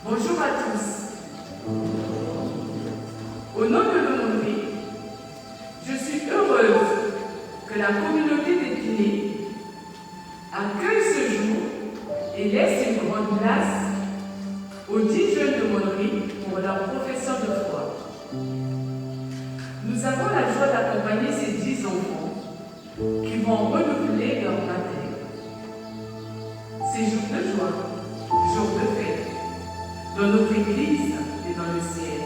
Bonjour à tous. Au nom de l'aumônerie, je suis heureuse que la communauté d'Épinay accueille ce jour et laisse une grande place aux 10 jeunes d'aumônerie pour leur profession de foi. Nous avons la joie d'accompagner ces 10 enfants qui vont renouveler leur baptême. Ces jours de joie, jours de fête, dans notre Église et dans le ciel.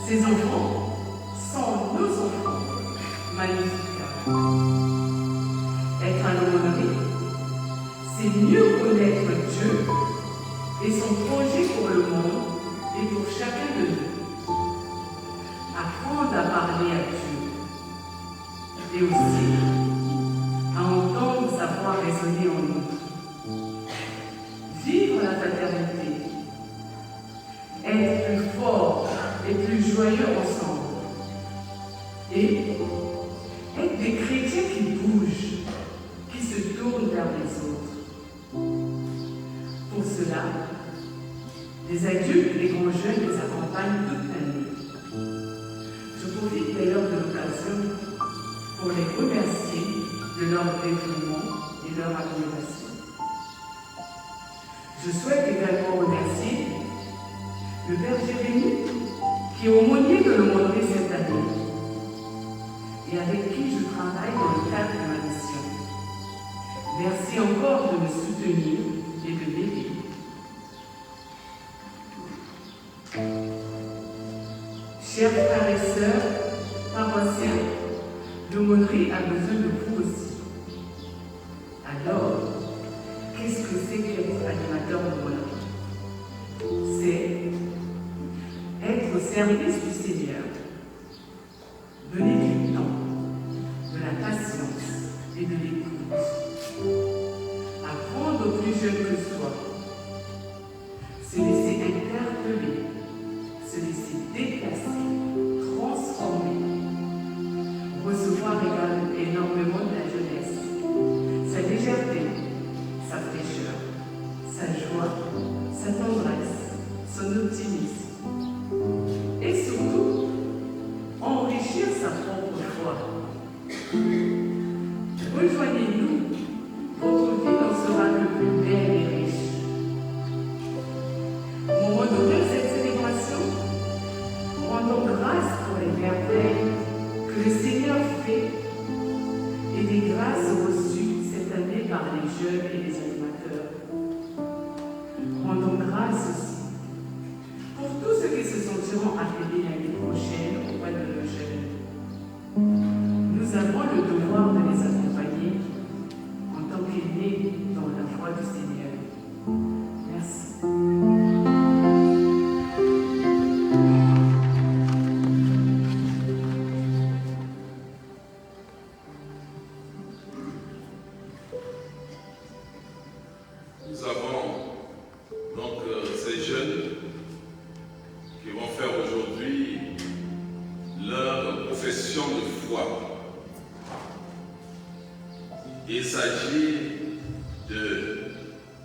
Ces enfants sont nos enfants magnifiques. Être à l'aumônerie, c'est mieux connaître Dieu et son projet pour le monde et pour chacun de nous. Apprendre à parler à Dieu et aussi à entendre sa voix résonner en nous. Vivre la fraternité, être plus fort et plus joyeux ensemble et être des chrétiens qui bougent, qui se tournent vers les autres. Pour cela, les adultes et les grands jeunes les accompagnent toute l'année. Je profite d'ailleurs de l'occasion pour les remercier de leur dévouement et leur admiration. Je souhaite également remercier le Père Jérémie, qui est aumônier de l'aumônerie cette année et avec qui je travaille dans le cadre de ma mission. Merci encore de me soutenir et de m'aider. Chers frères et sœurs, paroissiens, l'aumônerie a besoin de vous aussi. Alors, qu'est-ce que c'est qu'être animateur d'aumônerie? C'est être au service du Seigneur, donner du temps, de la patience et de l'écoute, apprendre aux plus jeunes que soi, se laisser interpeller, se laisser déplacer, transformer, recevoir énormément de la jeunesse, sa légèreté, sa fraîcheur, sa joie, sa tendresse, son optimisme et surtout enrichir sa propre foi. Rejoignez-nous, votre vie en sera le plus belle et riche. Au moment d'ouvrir cette célébration, rendons grâce pour les merveilles que le Seigneur fait et des grâces reçues cette année par les jeunes et les animateurs. Rendons grâce aussi pour tous ceux qui se sentiront appelés l'année prochaine auprès de nos jeunes. Nous avons le devoir de les accompagner en tant qu'aînés dans la foi du Seigneur. Merci. Nous avons donc ces jeunes qui vont faire aujourd'hui leur profession de foi. Il s'agit de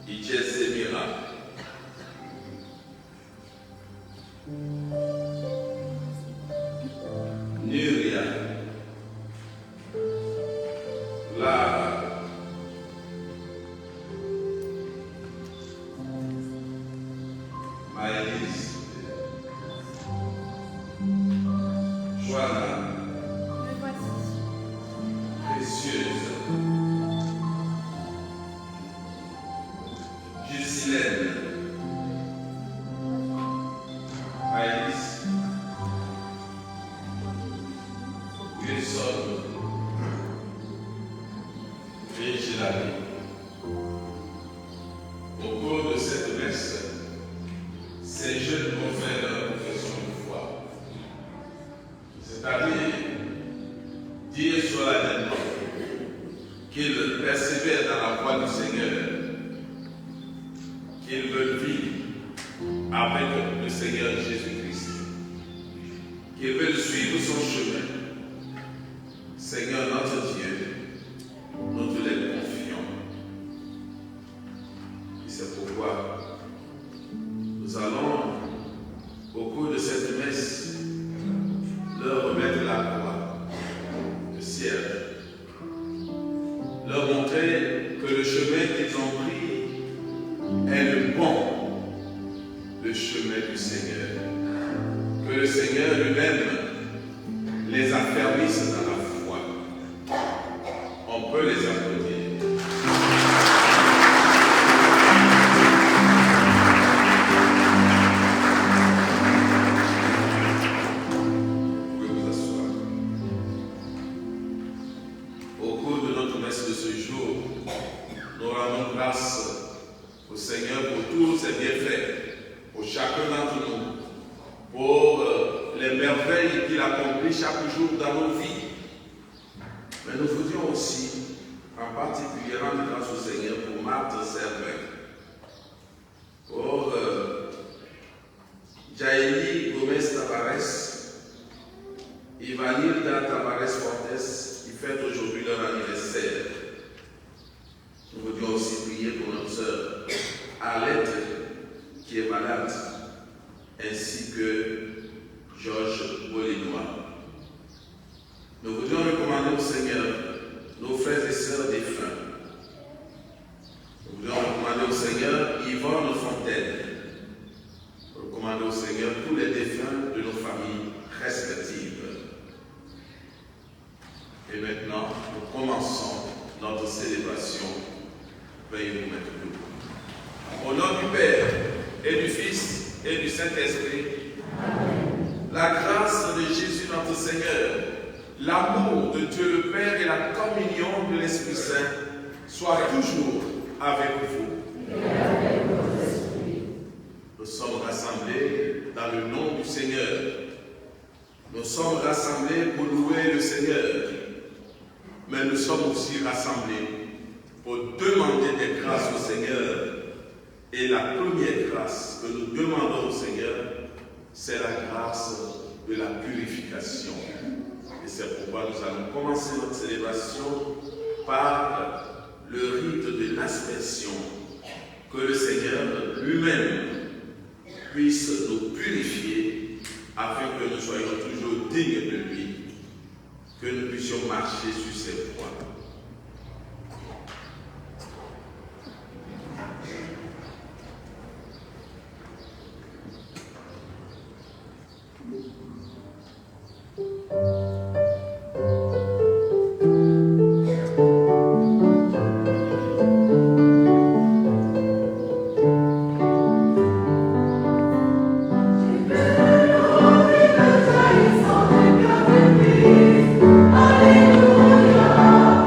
Itiez Semira, Nuria, Lara, Maëlys, Joanna, Précieuse, Justine, Maëlys, Wilson, Vigilani. Au cours de cette messe, ces jeunes vont faire leur profession de foi. C'est-à-dire dire solennellement qu'ils persévèrent dans la foi du Seigneur, qu'ils veulent vivre avec le Seigneur Jésus-Christ, qu'ils veulent suivre son chemin. Seigneur notre Dieu, nous te les confions. Et c'est pourquoi que le chemin qu'ils ont pris est le bon, le chemin du Seigneur. Que le Seigneur lui-même les affermisse dans la foi. On peut les applaudir. Au Seigneur pour tous ses bienfaits, pour chacun d'entre nous, pour les merveilles qu'il accomplit chaque jour dans nos vies. Mais nous voulions aussi, en particulier, rendre grâce au Seigneur pour Marthe Servin, pour Jaeli Gomez Tavares, Ivanilda Tavares Fortes, qui fête aujourd'hui leur anniversaire. Nous voulions aussi prier pour notre sœur Arlette, qui est malade, ainsi que Georges Bolinois. Nous voulions recommander au Seigneur nos frères et sœurs défunts. Nous voulions recommander au Seigneur Yvonne Fontaine. Recommander au Seigneur tous les défunts de nos familles respectives. Et maintenant, nous commençons notre célébration. Veuillez vous mettre debout. Au nom du Père, et du Fils, et du Saint-Esprit, la grâce de Jésus notre Seigneur, l'amour de Dieu le Père et la communion de l'Esprit Saint soient toujours avec vous. Et avec votre esprit. Nous sommes rassemblés dans le nom du Seigneur. Nous sommes rassemblés pour louer le Seigneur. Mais nous sommes aussi rassemblés pour demander des grâces au Seigneur. Et la première grâce que nous demandons au Seigneur, c'est la grâce de la purification. Et c'est pourquoi nous allons commencer notre célébration par le rite de l'aspersion. Que le Seigneur lui-même puisse nous purifier afin que nous soyons toujours dignes de lui, que nous puissions marcher sur ses voies. Alléluia.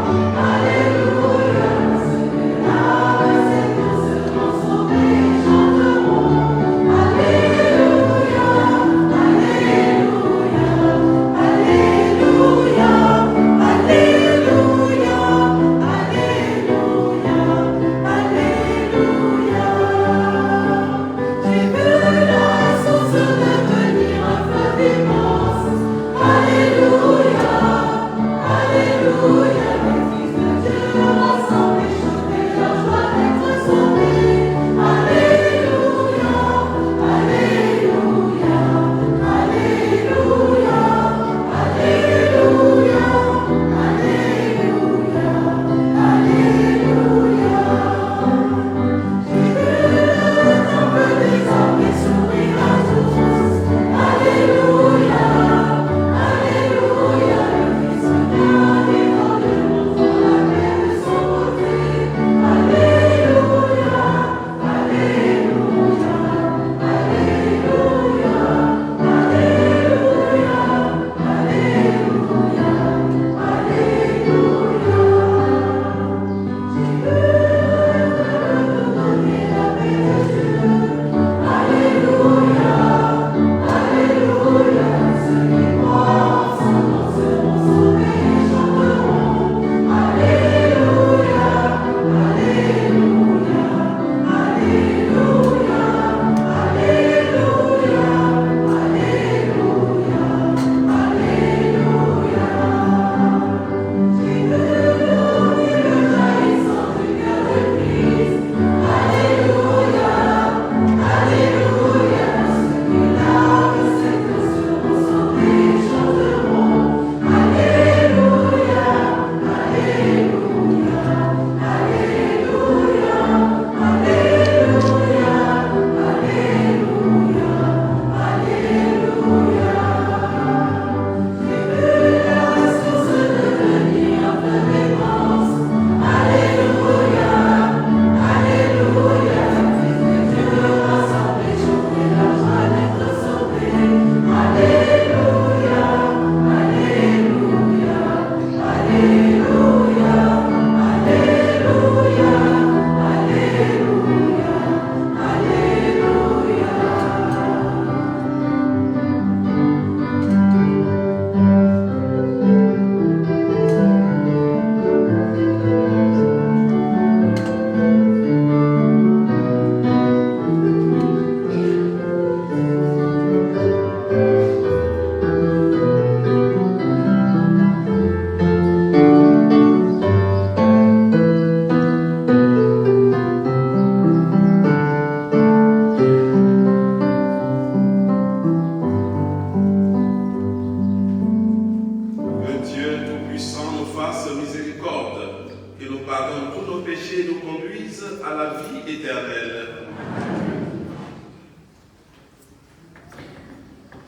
Christ à la vie éternelle.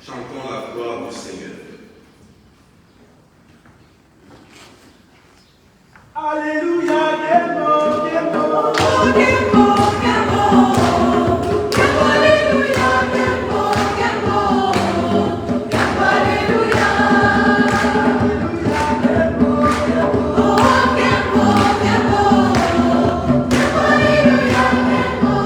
Chantons la gloire du Seigneur. Alléluia, quel mot, quel mot, quel mot, quel mot, alléluia, quel mot, quel mot, alléluia, quel mot, quel mot, quel mot, quel mot, alléluia, quel mot, alléluia.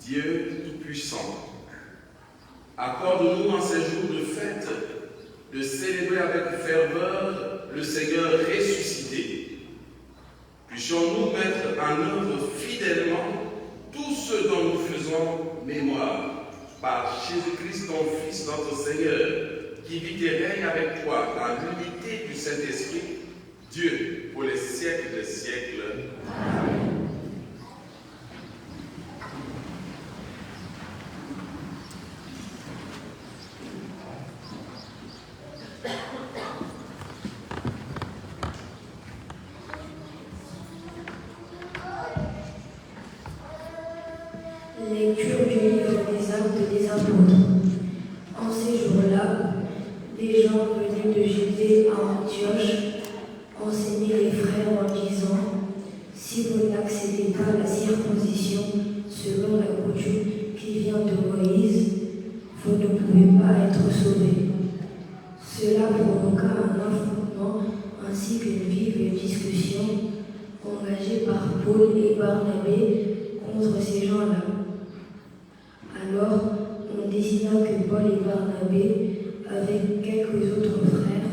Dieu Tout-Puissant, accorde-nous en ces jours de fête de célébrer avec ferveur le Seigneur ressuscité. Puissions-nous mettre en œuvre fidèlement tout ce dont nous faisons mémoire par Jésus-Christ, ton Fils, notre Seigneur, qui vit et règne avec toi dans l'unité du Saint-Esprit, Dieu, pour les siècles des siècles. Amen. Lecture du livre des Actes des Apôtres. En ces jours-là, des gens venus de Judée à Antioche enseignaient les frères en disant : si vous n'accédez pas à la circoncision selon la coutume qui vient de Moïse, vous ne pouvez pas à être sauvés. Cela provoqua un affrontement ainsi qu'une vive discussion engagée par Paul et Barnabé contre ces gens-là. Alors, on décida que Paul et Barnabé, avec quelques autres frères,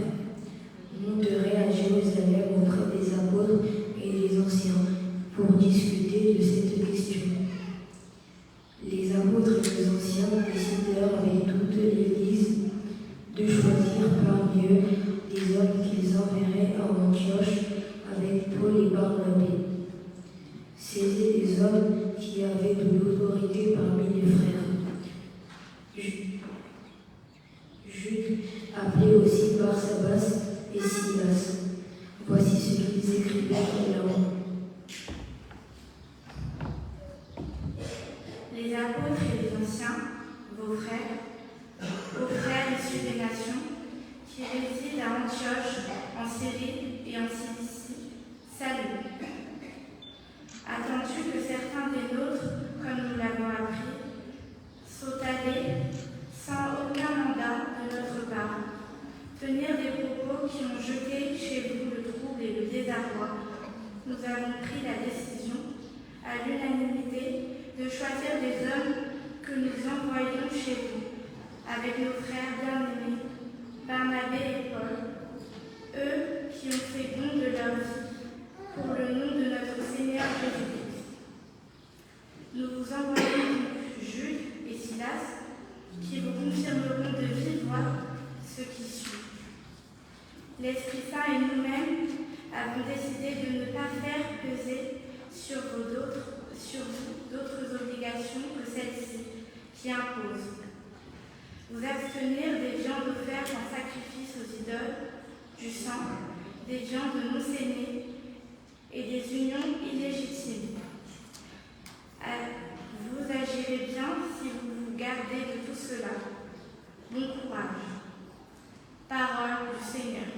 monteraient à Jérusalem auprès des apôtres et des anciens pour discuter de cette question. Les apôtres et les anciens décidèrent avec toute l'Église de choisir parmi eux des hommes qu'ils enverraient à Antioche avec Paul et Barnabé. C'étaient des hommes qui avaient de l'autorité parmi les frères. Jude, appelé aussi Barsabas et Silas. Voici ce qu'ils écrivaient là-haut. Les apôtres et les anciens, vos frères issus des nations, qui résident à Antioche, en Syrie et en Cilicie, salut. Attendu que certains des nôtres, comme nous l'avons appris, sont allés, sans aucun mandat de notre part, tenir des propos qui ont jeté chez vous le trouble et le désarroi, nous avons pris la décision, à l'unanimité, de choisir des hommes que nous envoyons chez vous, avec nos frères bien-aimés, Barnabé et Paul, eux qui ont fait don de leur vie pour le nom de notre Seigneur Jésus-Christ. Nous vous envoyons donc Jude et Silas, qui vous confirmeront de vive voix ce qui suit. L'Esprit Saint et nous-mêmes avons décidé de ne pas faire peser sur vous d'autres obligations que celles-ci, qui imposent. Vous abstenir des viandes offertes en sacrifice aux idoles, du sang, des viandes non sainées et des unions illégitimes. Vous agirez bien si vous vous gardez de tout cela. Bon courage. Parole du Seigneur.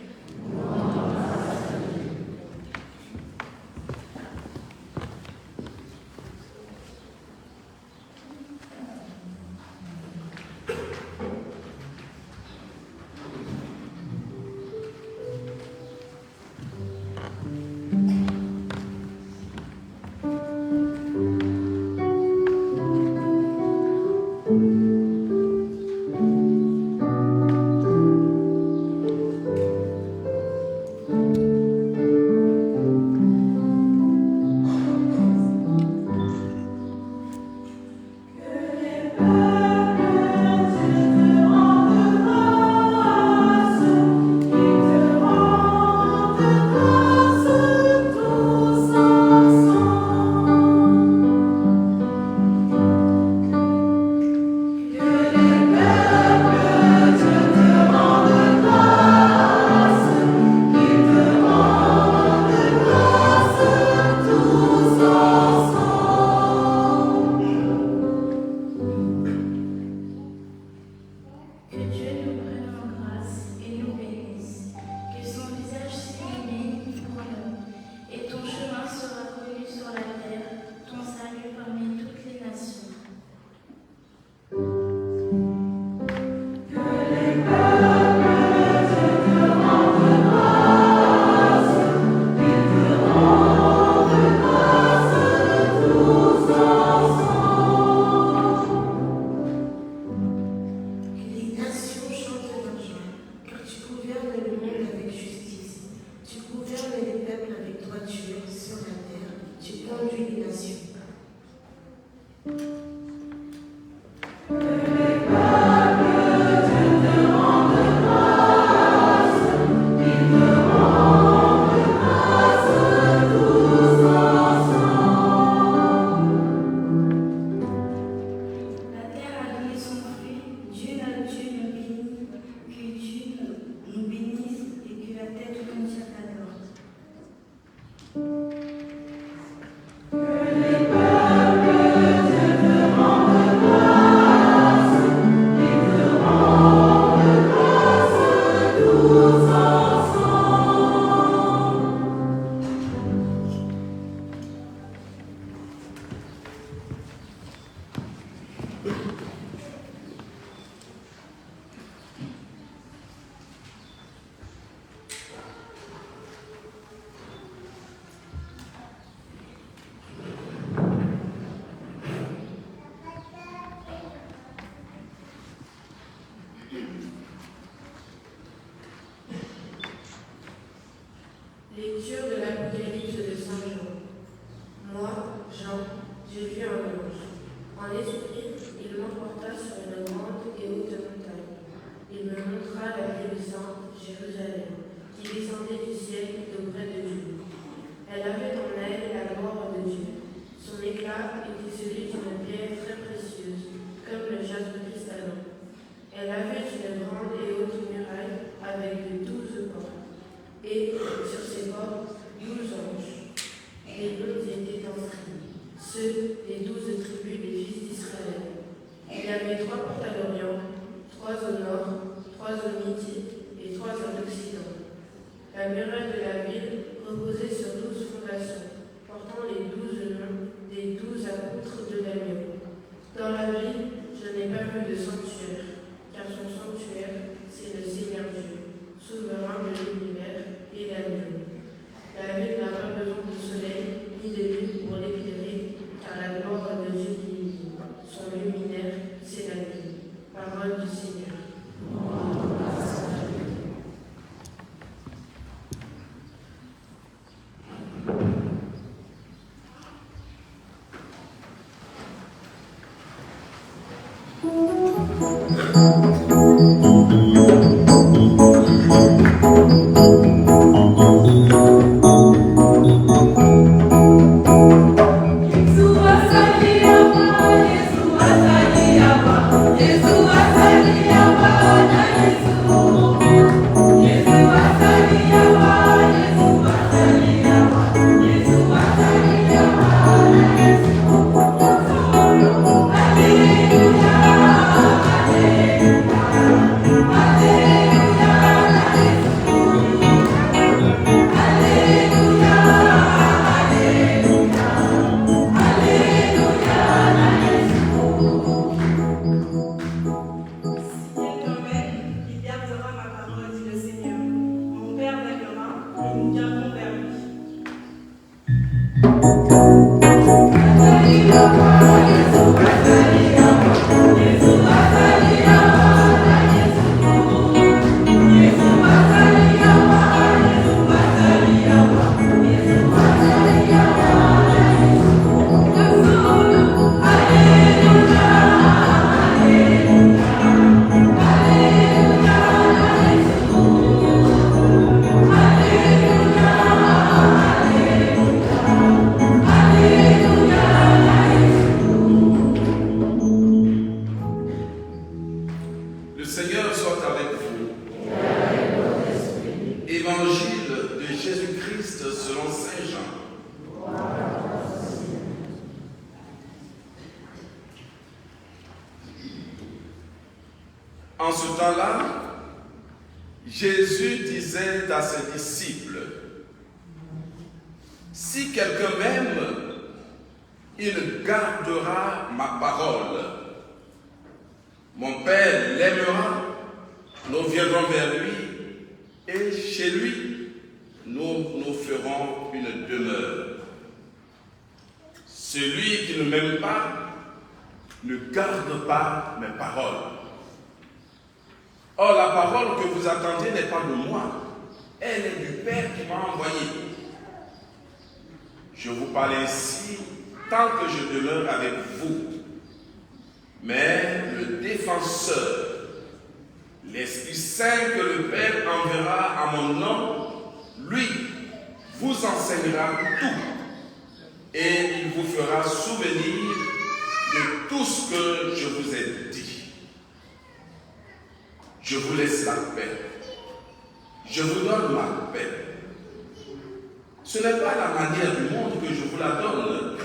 Lecture de l'Apocalypse de Saint Jean. Moi, Jean, j'ai vu un ange. En esprit, il m'emporta sur une grande et haute montagne. Il me montra la ville sainte, Jérusalem, qui descendait du ciel d'auprès de Dieu. Elle avait en elle la gloire de Dieu. Son éclat était celui d'une pierre très précieuse, comme le jaspe cristallin. Elle avait une grande et haute muraille avec de 12 portes. Et sur ces portes, 12 anges. Les noms étaient inscrits, ceux des 12 tribus des fils d'Israël. Il y avait 3 portes à l'Orient, 3 au nord, 3 au midi et 3 à l'Occident. La muraille de la ville reposait sur 12 fondations, portant les 12 noms des 12 apôtres de l'agneau. Dans la ville, je n'ai pas vu de sanctuaire, car son sanctuaire, c'est le Seigneur Dieu, souverain de l'univers et l'agneau. La ville n'a pas besoin de soleil ni de lune pour l'éclairer, car la gloire de Dieu l'illumine. Son luminaire, c'est la nuit. Parole du Seigneur. En ce temps-là, Jésus disait à ses disciples, « Si quelqu'un m'aime, il gardera ma parole. Mon Père l'aimera, nous viendrons vers lui, et chez lui, nous ferons une demeure. Celui qui ne m'aime pas ne garde pas mes paroles. Or, la parole que vous attendez n'est pas de moi, elle est du Père qui m'a envoyé. Je vous parle ainsi tant que je demeure avec vous. Mais le défenseur, l'Esprit Saint que le Père enverra à mon nom, lui vous enseignera tout et il vous fera souvenir de tout ce que je vous ai dit. Je vous laisse la paix. Je vous donne ma paix. Ce n'est pas la manière du monde que je vous la donne.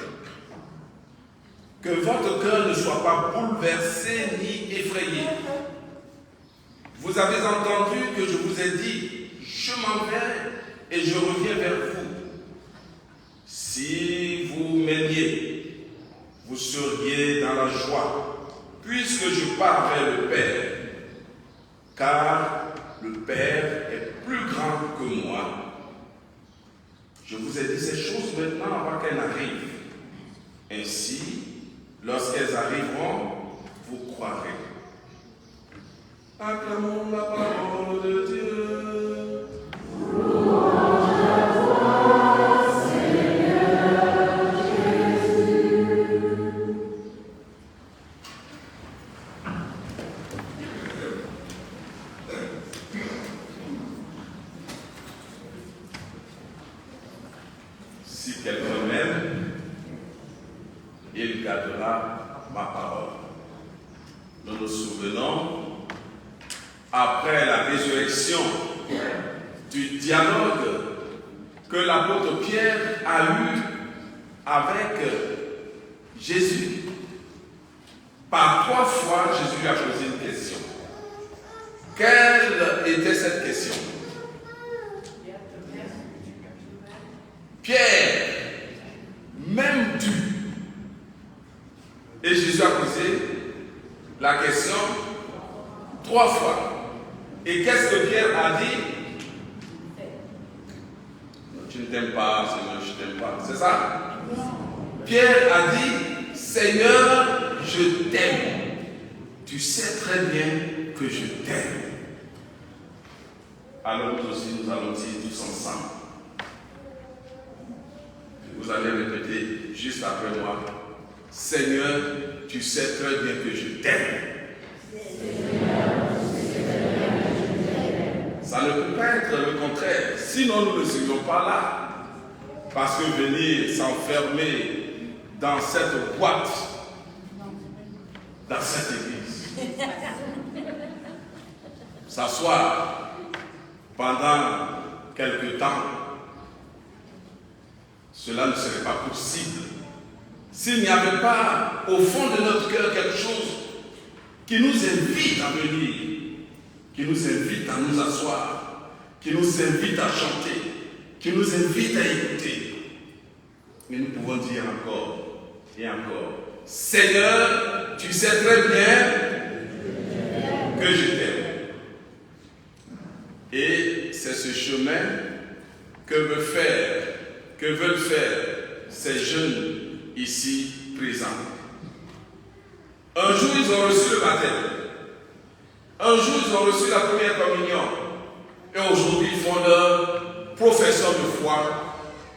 Que votre cœur ne soit pas bouleversé ni effrayé. Vous avez entendu que je vous ai dit, je m'en vais et je reviens vers vous. Si vous m'aimiez, vous seriez dans la joie, puisque je pars vers le Père. Car le Père est plus grand que moi. Je vous ai dit ces choses maintenant avant qu'elles n'arrivent. Ainsi, lorsqu'elles arriveront, vous croirez. Acclamons la parole de Dieu. Si quelqu'un m'aime, il gardera ma parole. Nous nous souvenons, après la résurrection, du dialogue que l'apôtre Pierre a eu avec Jésus. Par 3 fois, Jésus lui a posé une question. Quelle était cette question? Pierre, m'aimes-tu? Et Jésus a posé la question 3 fois. Et qu'est-ce que Pierre a dit? Tu ne t'aimes pas, Seigneur, je ne t'aime pas. C'est ça? Pierre a dit, Seigneur, je t'aime. Tu sais très bien que je t'aime. Alors nous aussi, nous allons dire tous ensemble. Vous allez répéter juste après moi. Seigneur, tu sais très bien que je t'aime. Ça ne peut pas être le contraire. Sinon, nous ne serions pas là. Parce que venir s'enfermer dans cette boîte, dans cette église, s'asseoir pendant quelque temps, cela ne serait pas possible. S'il n'y avait pas au fond de notre cœur quelque chose qui nous invite à venir, qui nous invite à nous asseoir, qui nous invite à chanter, qui nous invite à écouter. Mais nous pouvons dire encore et encore, Seigneur, tu sais très bien que je t'aime. Et c'est ce chemin que veulent faire ces jeunes ici présents. Un jour, ils ont reçu le baptême. Un jour, ils ont reçu la première communion. Et aujourd'hui, ils font leur profession de foi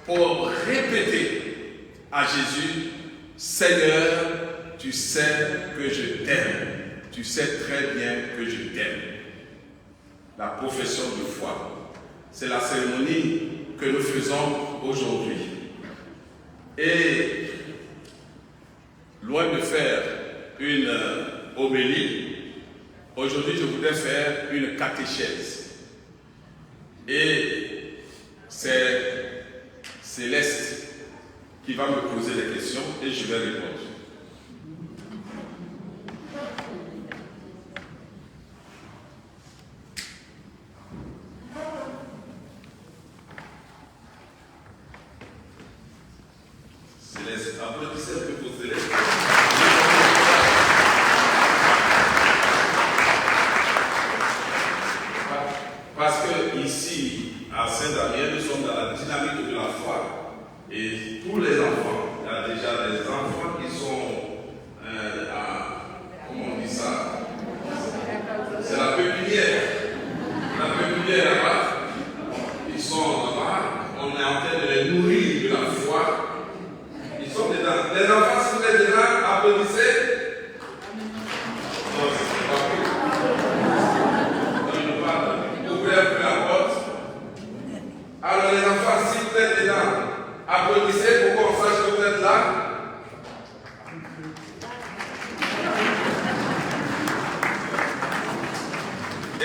pour répéter à Jésus, Seigneur, tu sais que je t'aime. Tu sais très bien que je t'aime. La profession de foi, c'est la cérémonie que nous faisons aujourd'hui. Et loin de faire une homélie, aujourd'hui je voudrais faire une catéchèse. Et c'est Céleste qui va me poser des questions et je vais répondre. Céleste, applaudissez un peu pour Céleste. Parce que ici, à Saint-Damien, nous sommes dans la dynamique de la foi. Et tous les enfants, il y a déjà des enfants qui sont comment on dit ça? C'est la pépinière. La pépinière là-bas. Ils sont là-bas. On est en train de les nourrir de la foi. Ils sont dedans. Les enfants, si vous êtes dedans, applaudissez. Non, c'est pas cool. Ils nous parlent. Ouvrez un peu la porte. Alors les enfants, si vous êtes dedans, applaudissez pour qu'on sache que vous êtes là.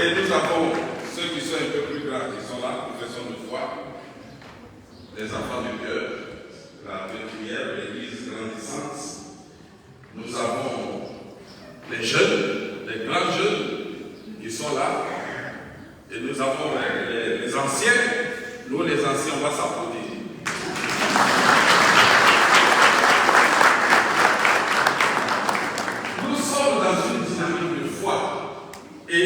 Et nous avons ceux qui sont un peu plus grands, qui sont là, profession de foi, les enfants du cœur, la pépinière, l'église grandissante. Nous avons les jeunes, les grands jeunes qui sont là. Et nous avons les anciens. Nous, les anciens, on va s'applaudir. Nous sommes dans une dynamique de foi. Et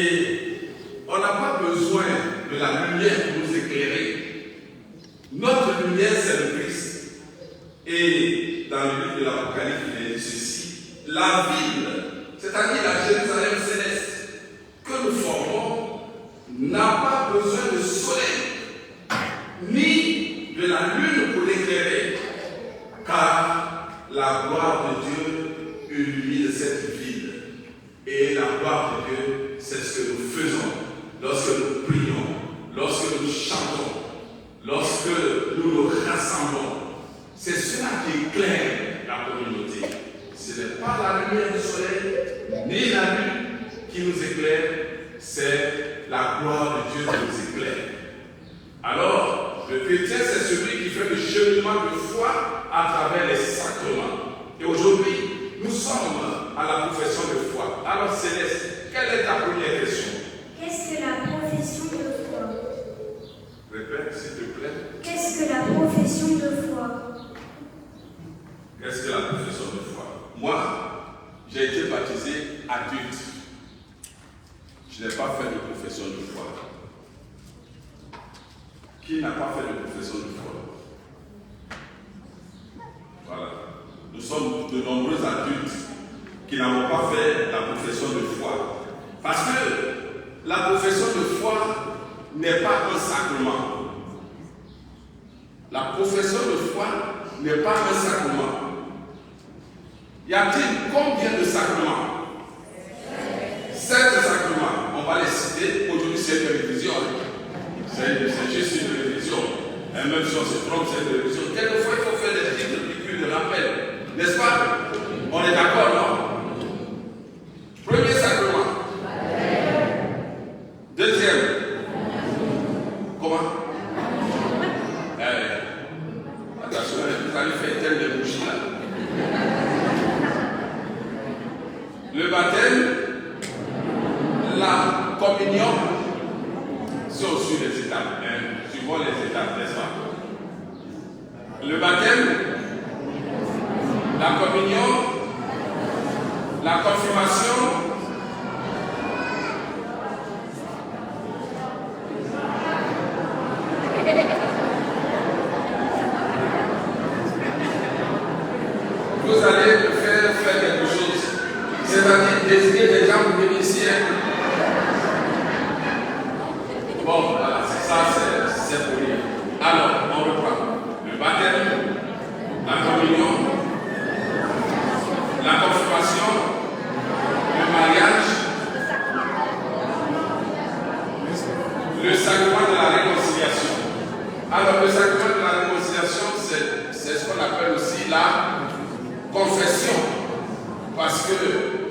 on n'a pas besoin de la lumière pour nous éclairer. Notre lumière, c'est le Christ. Et dans le livre de l'Apocalypse, il est dit ceci. La ville, c'est-à-dire la Jérusalem céleste, que nous n'a pas besoin de soleil, ni de la lune pour l'éclairer, car la gloire de Dieu illumine cette ville. Et la gloire de Dieu, c'est ce que nous faisons lorsque nous prions, lorsque nous chantons, lorsque nous nous rassemblons. C'est cela qui éclaire la communauté. Ce n'est pas la lumière du soleil, ni la lune qui nous éclaire, c'est la gloire de Dieu qui nous éclaire. Alors, le chrétien, c'est celui qui fait le cheminement de foi à travers les sacrements. Et aujourd'hui, nous sommes à la profession de foi. Alors, Céleste, quelle est ta première question? Qu'est-ce que la profession de foi? Répète, s'il te plaît. Qu'est-ce que la profession de foi? Qu'est-ce que la profession de foi? Moi, j'ai été baptisé adulte. Je n'ai pas fait de profession de foi. Qui n'a pas fait de profession de foi? Voilà. Nous sommes de nombreux adultes qui n'avons pas fait la profession de foi. Parce que la profession de foi n'est pas un sacrement. La profession de foi n'est pas un sacrement. Y a-t-il combien de sacrements? 7 sacrements. On va les citer. Aujourd'hui, c'est une révision. C'est juste une révision. Et même si on se trompe, c'est une révision. Quelquefois, il faut faire des petites piqûres de rappel. N'est-ce pas? On est d'accord, non? Premier sacrement. Deuxième. Comment? Attention, vous allez faire tel de bougies là. Le baptême, la communion, si on suit les étapes, suivons les étapes, n'est-ce pas? Le baptême, la communion, la confirmation, vous allez faire quelque chose. C'est-à-dire désigner des gens pour venir ici. Bon, voilà, ça c'est pour dire. Alors, on reprend. Le baptême, la communion, la confirmation, le mariage, le sacrement de la réconciliation. Alors, le sacrement de la réconciliation, c'est ce qu'on appelle aussi la confession. Parce que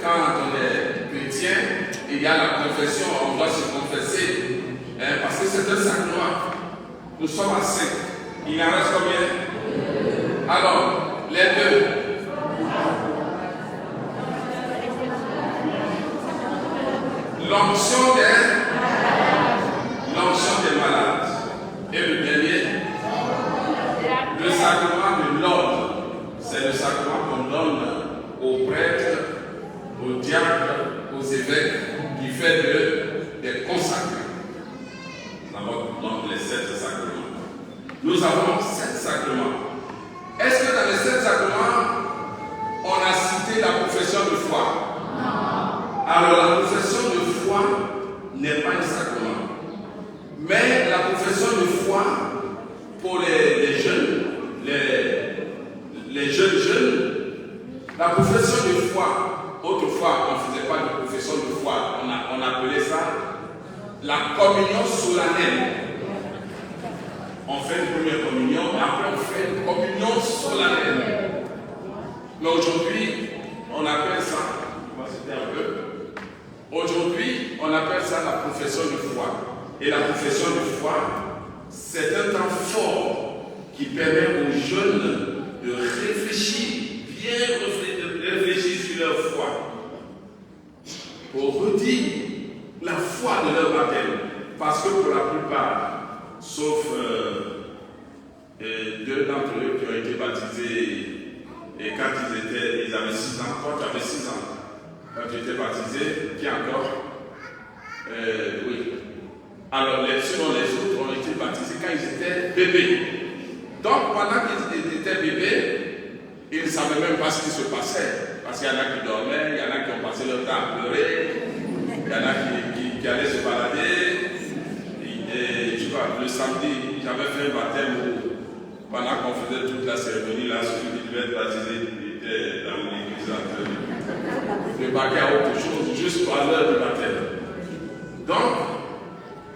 quand on est chrétien, il y a la confession, on doit se confesser. Parce que c'est un sacrement. Nous sommes à 5. Il en reste combien? Alors, les deux. L'onction des malades. Et le dernier, le sacrement de l'ordre. C'est le sacrement qu'on donne aux prêtres, aux diacres, aux évêques, qui fait des consacrés. Nous avons donc les 7 sacrements. Nous avons 7 sacrements. Est-ce que dans les 7 sacrements, on a cité la profession de foi? Non. Alors la profession de foi n'est pas un sacrement. Mais la profession de foi pour les jeunes, les jeunes, la profession de foi, autrefois on ne faisait pas de profession de foi, on appelait ça la communion solennelle. On fait une première communion, après on fait une communion solennelle. Mais aujourd'hui, on appelle ça, on va citer un peu, aujourd'hui on appelle ça la profession de foi. Et la profession de foi, c'est un temps fort qui permet aux jeunes de réfléchir, bien réfléchir sur leur foi, pour redire la foi de leur baptême. Parce que pour la plupart, sauf 2 d'entre eux qui ont été baptisés, et quand ils avaient 6 ans, toi tu avais 6 ans, quand tu étais baptisé, qui encore? Oui. Alors, sinon les autres ont été baptisés quand ils étaient bébés. Donc, pendant qu'ils étaient bébés, ils ne savaient même pas ce qui se passait. Parce qu'il y en a qui dormaient, il y en a qui ont passé leur temps à pleurer, il y en a qui allaient se balader, samedi, j'avais fait un baptême où, pendant qu'on faisait toute la cérémonie, là, celui qui devait être baptisé était dans l'église en train de débarquer à autre chose, juste à l'heure du baptême. Donc,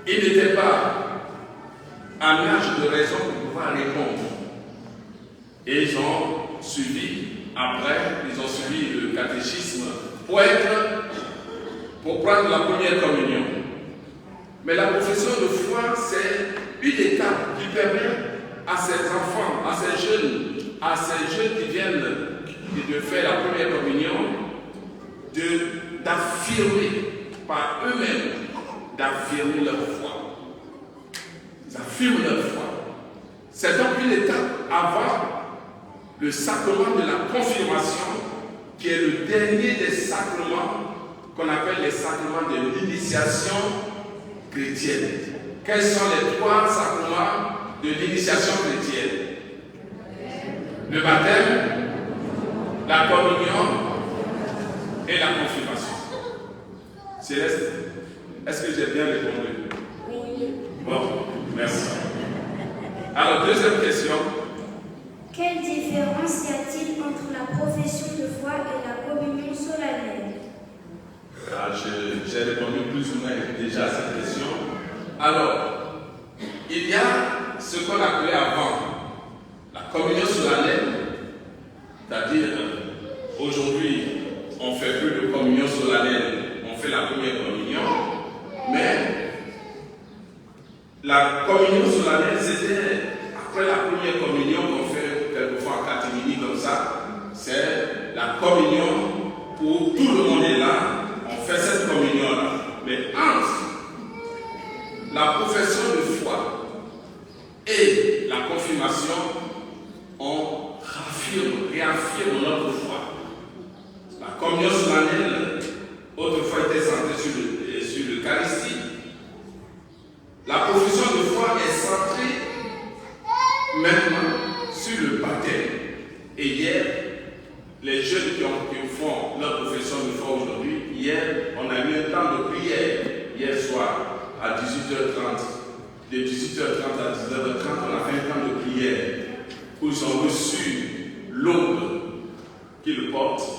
il n'était pas à l'âge de raison pour pouvoir répondre. Et ils ont suivi, après, ils ont suivi le catéchisme pour prendre la première communion. Mais la profession de foi, c'est une étape qui permet à ces enfants, à ces jeunes qui viennent de faire la première communion, d'affirmer par eux-mêmes, d'affirmer leur foi. Ils affirment leur foi. C'est donc une étape avant le sacrement de la confirmation, qui est le dernier des sacrements qu'on appelle les sacrements de l'initiation chrétienne. Quels sont les 3 sacrements de l'initiation chrétienne? Le baptême, la communion et la confirmation. Céleste, est-ce que j'ai bien répondu? Oui. Bon, merci. Alors, deuxième question. Quelle différence y a-t-il entre la profession de foi et la communion solennelle? J'ai répondu plus ou moins déjà à cette question. Alors, il y a ce qu'on appelait avant la communion solennelle, c'est-à-dire aujourd'hui, on ne fait plus de communion solennelle, on fait la première communion, mais la communion solennelle, c'était après la première communion qu'on fait quelquefois en catégorie comme ça, c'est la communion où tout le monde est là, on fait cette communion-là. Mais entre la profession de foi et la confirmation, on réaffirme notre foi. La communion solennelle, autrefois, était centrée sur l'Eucharistie. La profession de foi est centrée maintenant sur le baptême. Et hier, les jeunes qui font leur profession de foi aujourd'hui, hier, on a eu un temps de prière. Hier soir, à 18h30, de 18h30 à 19h30, on a fait un temps de prière où ils ont reçu l'aube qu'ils portent.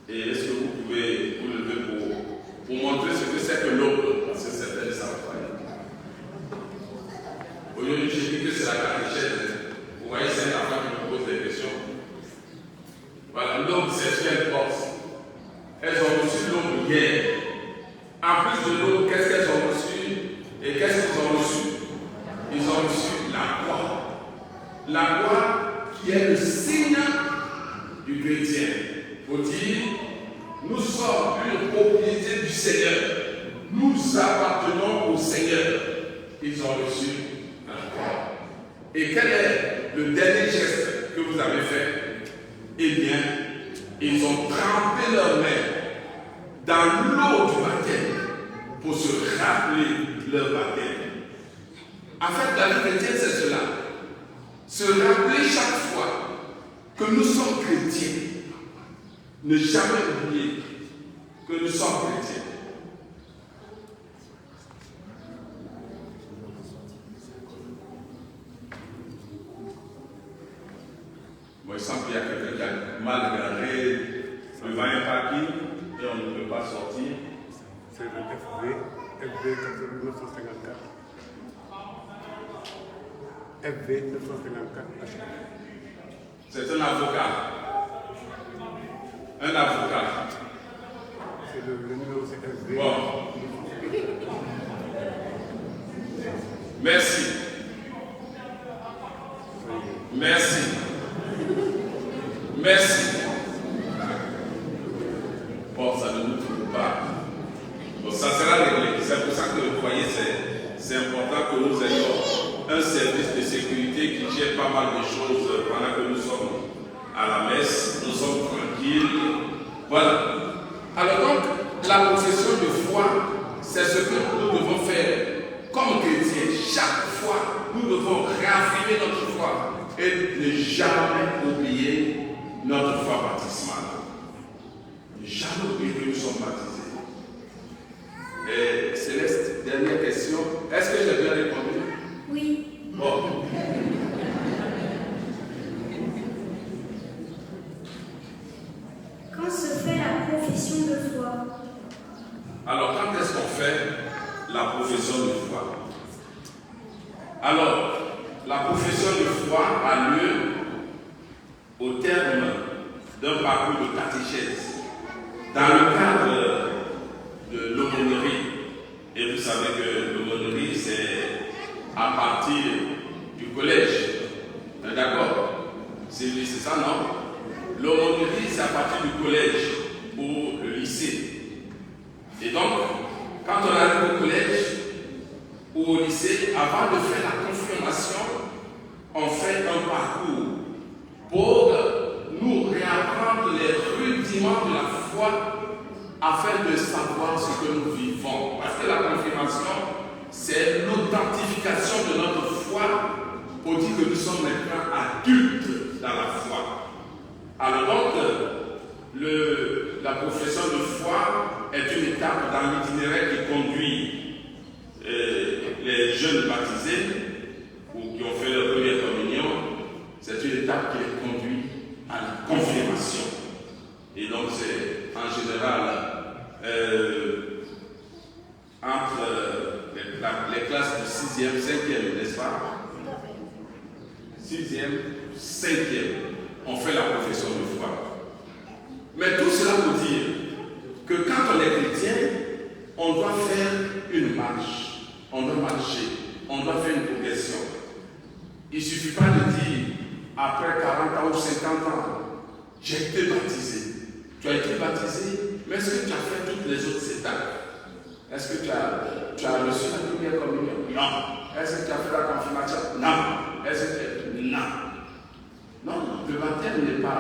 Et est-ce que vous pouvez vous lever pour montrer ce que c'est que l'aube? Parce que certains ne savent pas. Aujourd'hui, j'ai dit que c'est la catéchèse. Vous voyez, c'est un enfant qui me pose des questions. Voilà, l'aube, c'est ce qu'elles portent. Elles ont reçu l'aube hier. En plus de l'aube, qu'est-ce qu'elles ont reçu? Et qu'est-ce qu'ils ont reçu? Ils ont reçu la croix. La croix qui est le signe du chrétien. Pour dire, nous sommes une propriété du Seigneur. Nous appartenons au Seigneur. Ils ont reçu la croix. Et quel est le dernier geste que vous avez fait? Eh bien, ils ont trempé leurs mains dans l'eau du baptême pour se rappeler leur baptême. En fait, la vie chrétienne, c'est cela. Se rappeler chaque fois que nous sommes chrétiens. Ne jamais oublier que nous sommes chrétiens. Bon, il semble qu'il y a quelqu'un qui a mal regardé devant un parking et on ne peut pas sortir. C'est le FV 954. FV 954 HF. C'est un avocat. Un avocat. C'est le numéro, c'est FV. Bon. Merci. Merci. Merci. Bon, ça ne nous trouve pas. Bon, ça sera réglé. C'est pour ça que vous voyez, c'est important que nous ayons un service de sécurité qui gère pas mal de choses pendant que nous sommes à la messe. Nous sommes tranquilles. Voilà. Alors donc, la profession de foi, c'est ce que nous devons faire comme chrétiens. Chaque fois, nous devons réaffirmer notre foi et ne jamais oublier notre foi baptismale. Ne jamais oublier que nous sommes baptisés. Et Céleste, dernière question. Est-ce que j'ai bien répondu? Oui. Bon. Quand se fait la profession de foi? Alors, quand est-ce qu'on fait la profession de foi? Alors, la profession de foi a lieu au terme d'un parcours de catéchèse dans le cadre de l'aumônerie. Et vous savez que l'aumônerie, c'est à partir du collège. D'accord? C'est ça, non? L'aumônerie, c'est à partir du collège ou le lycée. Et donc, quand on arrive au collège ou au lycée, avant de faire la confirmation, on fait un parcours pour nous réapprendre les rudiments de la foi afin de savoir ce que nous vivons. Parce que la confirmation, c'est l'authentification de notre foi pour dire que nous sommes maintenant adultes dans la foi. Alors donc, la profession de foi est une étape dans l'itinéraire qui conduit les jeunes baptisés ou qui ont fait leur première communion. C'est une étape qui les conduit à la confirmation. Et donc c'est en général entre les classes du 6e, 5e, n'est-ce pas? 6e, 5e, on fait la profession de foi. Mais tout cela pour dire que quand on est chrétien, on doit faire une marche, on doit marcher, on doit faire une progression. Il ne suffit pas de dire, après 40 ans ou 50 ans, j'ai été baptisé. Tu as été baptisé, mais est-ce que tu as fait toutes les autres étapes? Est-ce que tu as reçu la première communion? Non. Est-ce que tu as fait la confirmation? Non. Est-ce que tu... Non. Non, le baptême n'est pas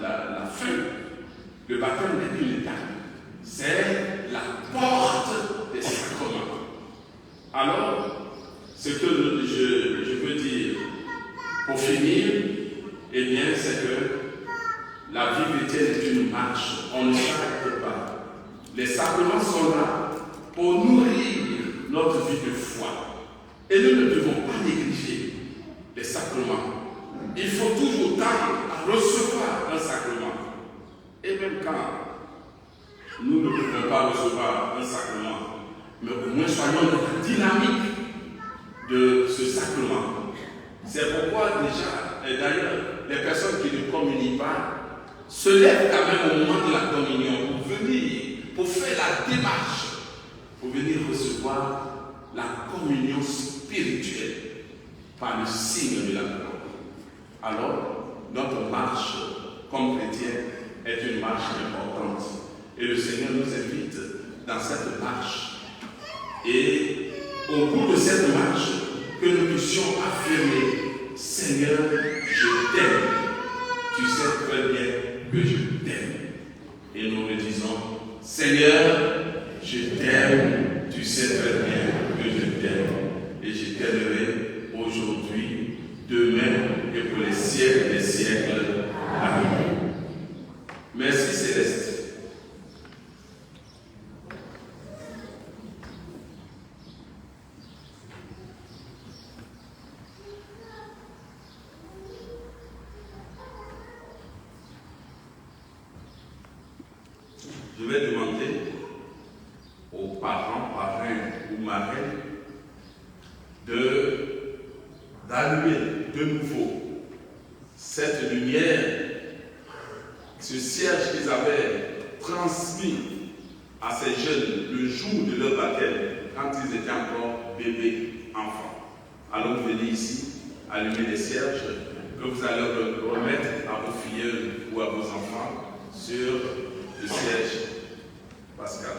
la fin. Le baptême n'est qu'une étape. C'est la porte des sacrements. Alors, ce que je veux dire pour finir, eh bien, c'est que la vie chrétienne est une marche. On ne s'arrête pas. Les sacrements sont là pour nourrir notre vie de foi. Et nous ne devons pas négliger les sacrements. Il faut toujours tendre à recevoir un sacrement. Et même quand nous ne pouvons pas recevoir un sacrement, mais au moins soyons dans la dynamique de ce sacrement. C'est pourquoi déjà, et d'ailleurs, les personnes qui ne communient pas se lèvent quand même au moment de la communion pour venir, pour faire la démarche, pour venir recevoir la communion spirituelle par le signe de la croix. Alors, notre marche comme chrétien est une marche importante. Et le Seigneur nous invite dans cette marche. Et au bout de cette marche, que nous puissions affirmer, Seigneur, je t'aime. Tu sais très bien que je t'aime. Et nous le disons, Seigneur, je t'aime. Tu sais très bien que je t'aime. Et je t'aimerai aujourd'hui, demain et pour les siècles des siècles. Amen. Merci Céleste. Je vais demander aux parents, parrains ou marraines d'allumer de nouveau cette lumière, ce cierge qu'ils avaient transmis à ces jeunes le jour de leur baptême, quand ils étaient encore bébés, enfants. Alors venez ici, allumer les cierges que vous allez remettre à vos filles ou à vos enfants sur le siège Pascal.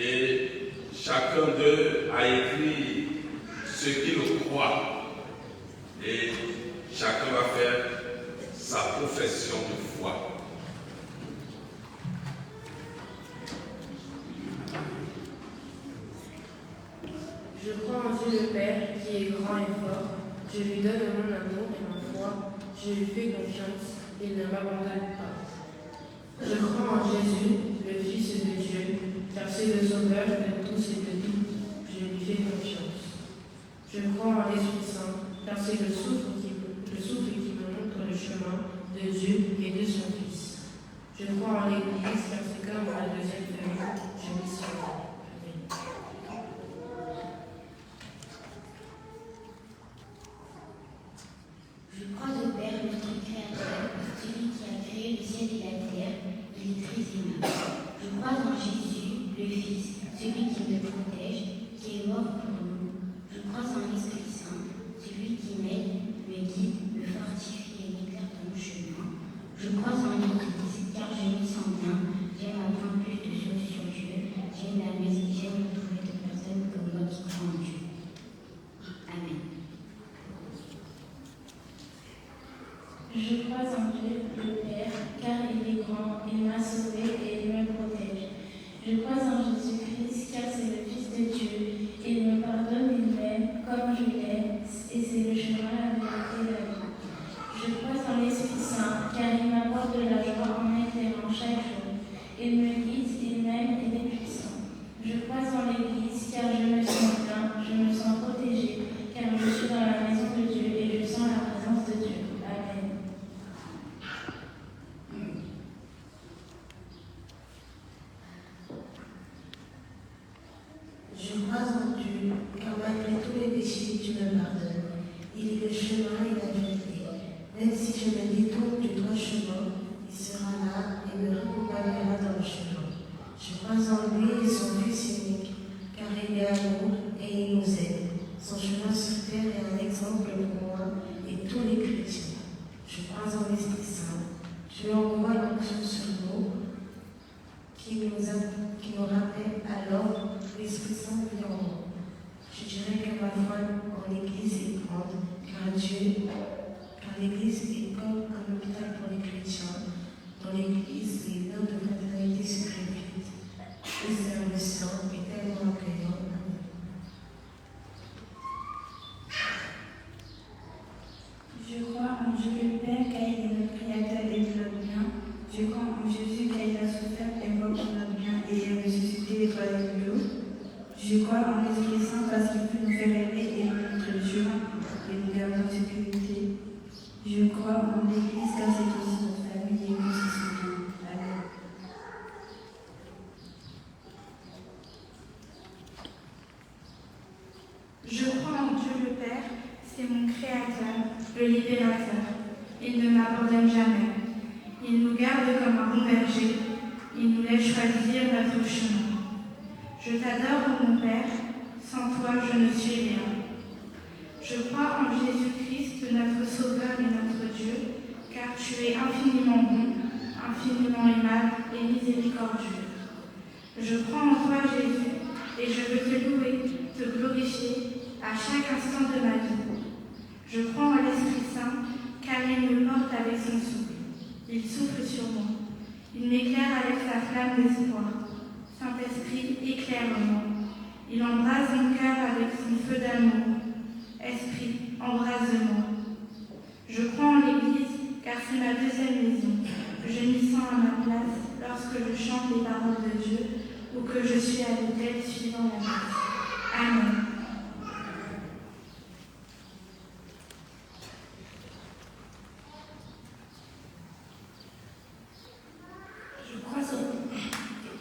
Et chacun d'eux a écrit ce qu'il croit. Et chacun va faire sa profession de foi. Je crois en Dieu le Père, qui est grand et fort. Je lui donne mon amour et ma foi. Je lui fais confiance, il ne m'abandonne pas. Je crois en Jésus, le Fils de Dieu, car c'est le Sauveur de tous et de tout. Je lui fais confiance. Je crois en l'Esprit Saint, car c'est le souffle qui me montre le chemin de Dieu et de son Fils. Je crois en l'Église, car c'est comme ma deuxième famille. Je m'y suis. Je crois au Père, notre Créateur, celui qui a créé le ciel et la terre, il est très aimable. Je crois en Jésus, le Fils, celui qui me protège, qui est mort pour nous. Je crois en l'Esprit Saint, celui qui m'aide, me guide, me fortifie et m'éclaire dans mon chemin. Je crois en l'Église, car je m'y sens bien. J'aime apprendre plus de choses sur Dieu. J'aime retrouver des personnes comme moi qui croient en Dieu. Amen. Je crois en Dieu, le Père, car il est grand, il m'a sauvé et il me protège. Je crois en Jésus-Christ, car c'est le Fils de Dieu. Il me pardonne, il m'aime comme je l'aime, et c'est le chemin, la vérité et la vie. Je crois en l'Esprit Saint, car il m'apporte de la joie en m'éclairant chaque jour. Il me guide, il m'aime, il est puissant. Je crois en l'Église, car je me sens bien, je me sens protégée, car je suis dans la maison de Dieu et je sens la présence de Dieu. Amen. Je crois en Dieu, car malgré tous les péchés, tu me pardonnes. Il est le chemin et la vérité. Même si je me détourne du droit chemin, il sera là et me raccompagnera dans le chemin. Je crois en lui et son Fils unique, car il est amour et il nous aide. Son chemin sur terre est un exemple pour moi et tous les chrétiens. Je crois en l'Esprit Saint. Je lui envoie l'onction sur nous, qui nous rappelle alors l'Esprit Saint vit en nous. Je dirais que ma foi en l'Église est grande, car l'Église est comme un hôpital pour les chrétiens. Dans l'Église, les liens de fraternité se répètent. Le service saint est tellement accueillant. Je crois en Dieu le Père, car il est notre Créateur et notre bien. Je crois en Jésus, car il a souffert et mort pour notre bien et est ressuscité les troisième jour. Je crois en l'Esprit Saint parce qu'il peut nous faire aimer et nous montrer le chemin et nous garder en sécurité. Je crois en l'Église car c'est aussi notre famille et nous aussi souvenirs. Amen. Je crois en Dieu le Père, c'est mon Créateur, le Libérateur. Il ne m'abandonne jamais. Il nous garde comme un bon berger. Il nous laisse choisir notre chemin. Je t'adore, mon Père, sans toi je ne suis rien. Je crois en Jésus-Christ, notre Sauveur et notre Dieu, car tu es infiniment bon, infiniment aimable et miséricordieux. Je crois en toi, Jésus, et je veux te louer, te glorifier à chaque instant de ma vie. Je crois en l'Esprit Saint, car il me porte avec son souffle. Il souffle sur moi. Il m'éclaire avec sa flamme d'espoir. Saint-Esprit, éclaire-moi. Il embrase mon cœur avec son feu d'amour. Esprit, embrase-moi. Je crois en l'Église, car c'est ma deuxième maison. Je m'y sens à ma place lorsque je chante les paroles de Dieu ou que je suis à l'autel suivant la messe. Amen.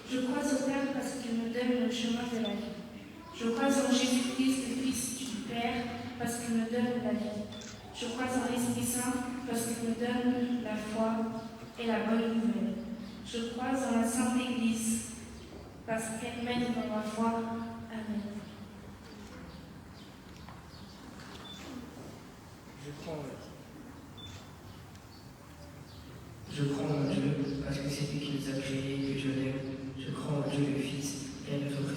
Je crois au Père parce qu'il me donne le chemin de la vie. Je crois en Jésus-Christ, le Fils du Père, parce qu'il me donne la vie. Je crois en l'Esprit Saint parce qu'il me donne la foi et la bonne nouvelle. Je crois en la Sainte Église parce qu'elle m'aide dans ma foi. Amen. Je crois en Dieu parce que c'est lui qui nous a créés et que je l'aime. Je crois en Dieu le Fils et à notre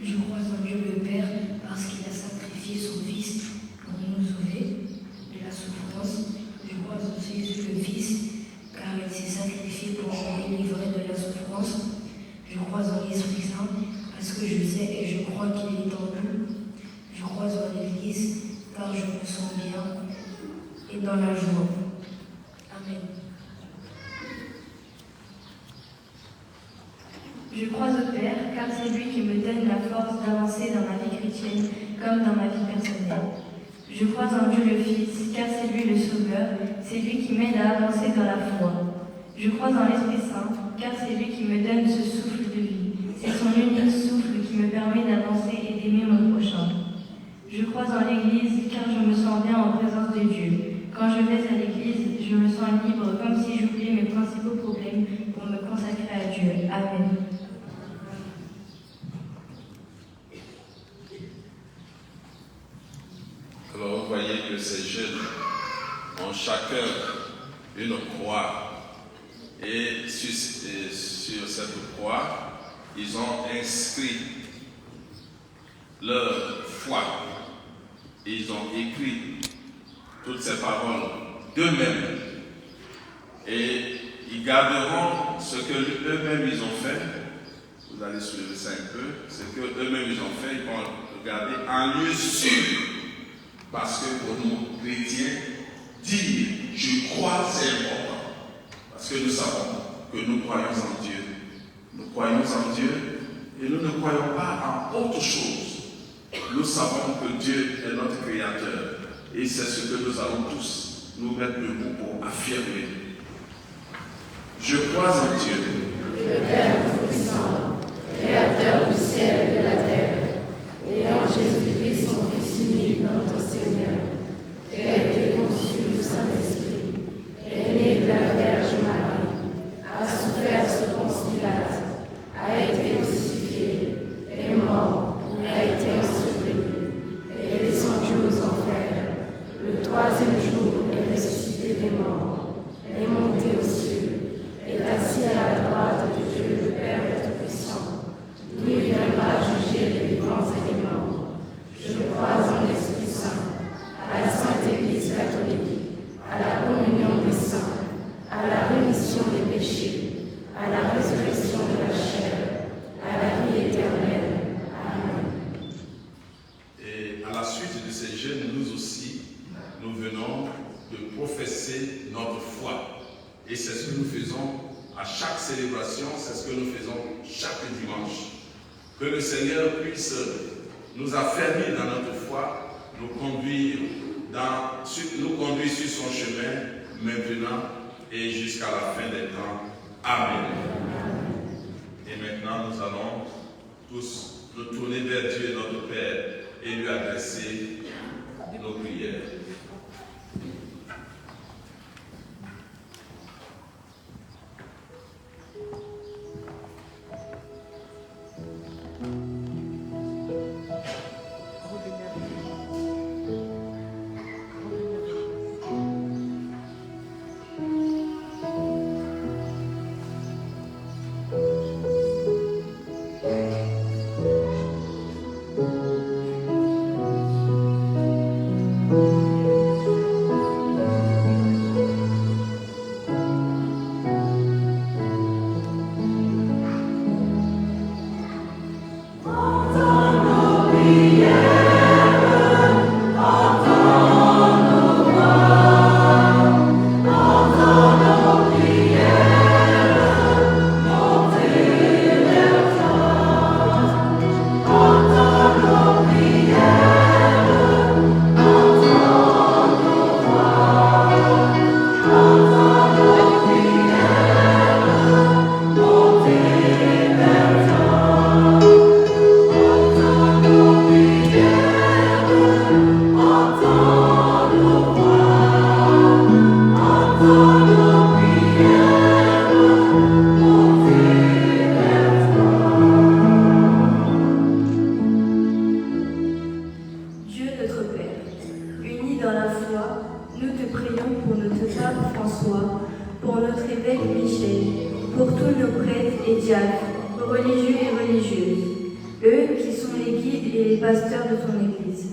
Je crois en Dieu le Père parce qu'il a sacrifié son Fils pour nous sauver de la souffrance. Je crois en Jésus le Fils car il s'est sacrifié pour nous délivrer de la souffrance. Je crois en l'Esprit Saint parce que je sais et je crois qu'il est en nous. Je crois en l'Église car je me sens bien et dans la joie. Amen. Je crois au Père, car c'est lui qui me donne la force d'avancer dans ma vie chrétienne comme dans ma vie personnelle. Je crois en Dieu le Fils, car c'est lui le Sauveur, c'est lui qui m'aide à avancer dans la foi. Je crois en l'Esprit Saint, car c'est lui qui me donne ce souffle de vie. C'est son unique souffle qui me permet d'avancer et d'aimer mon prochain. Je crois en l'Église, car je me sens bien en présence de Dieu. Quand je vais à l'Église, je me sens libre, comme si j'oubliais mes principaux problèmes pour me consacrer à Dieu. Amen. Alors vous voyez que ces jeunes ont chacun une croix et sur cette croix, ils ont inscrit leur foi. Ils ont écrit toutes ces paroles d'eux-mêmes et ils garderont ce que eux-mêmes ils ont fait. Vous allez soulever ça un peu. Ce que eux-mêmes ils ont fait, ils vont le garder en lieu sûr. Parce que pour nous, chrétiens, dire « je crois » c'est important. Parce que nous savons que nous croyons en Dieu. Nous croyons en Dieu et nous ne croyons pas en autre chose. Nous savons que Dieu est notre Créateur. Et c'est ce que nous allons tous nous mettre debout pour affirmer. Je crois en Dieu. Le Père Tout-Puissant, Créateur du ciel et de la terre, et en Jésus-Christ, son Fils unique, notre Seigneur, qui a été conçu du Saint-Esprit, est né de la Vierge Marie, a souffert sous Ponce Pilate, a été crucifié, est mort, a été enseveli, est descendu aux enfers. Le troisième jour est ressuscité des morts, est monté aux cieux, est assis à la droite de Dieu le Père Tout-Puissant, d'où il viendra juger les vivants et les morts. Je crois en l'Esprit Saint, à la Sainte Église catholique, à la communion des saints, à la rémission des péchés, à la résurrection de la chair, à la vie éternelle. Amen. Et à la suite de ces jeûnes, nous aussi, nous venons de professer notre foi. Et c'est ce que nous faisons à chaque célébration, c'est ce que nous faisons chaque dimanche. Que le Seigneur puisse nous affermir dans notre foi, nous conduire sur son chemin maintenant et jusqu'à la fin des temps. Amen. Et maintenant, nous allons tous nous tourner vers Dieu, notre Père, et lui adresser nos prières. pour tous nos prêtres et diacres, religieux et religieuses, eux qui sont et pasteur de son Église.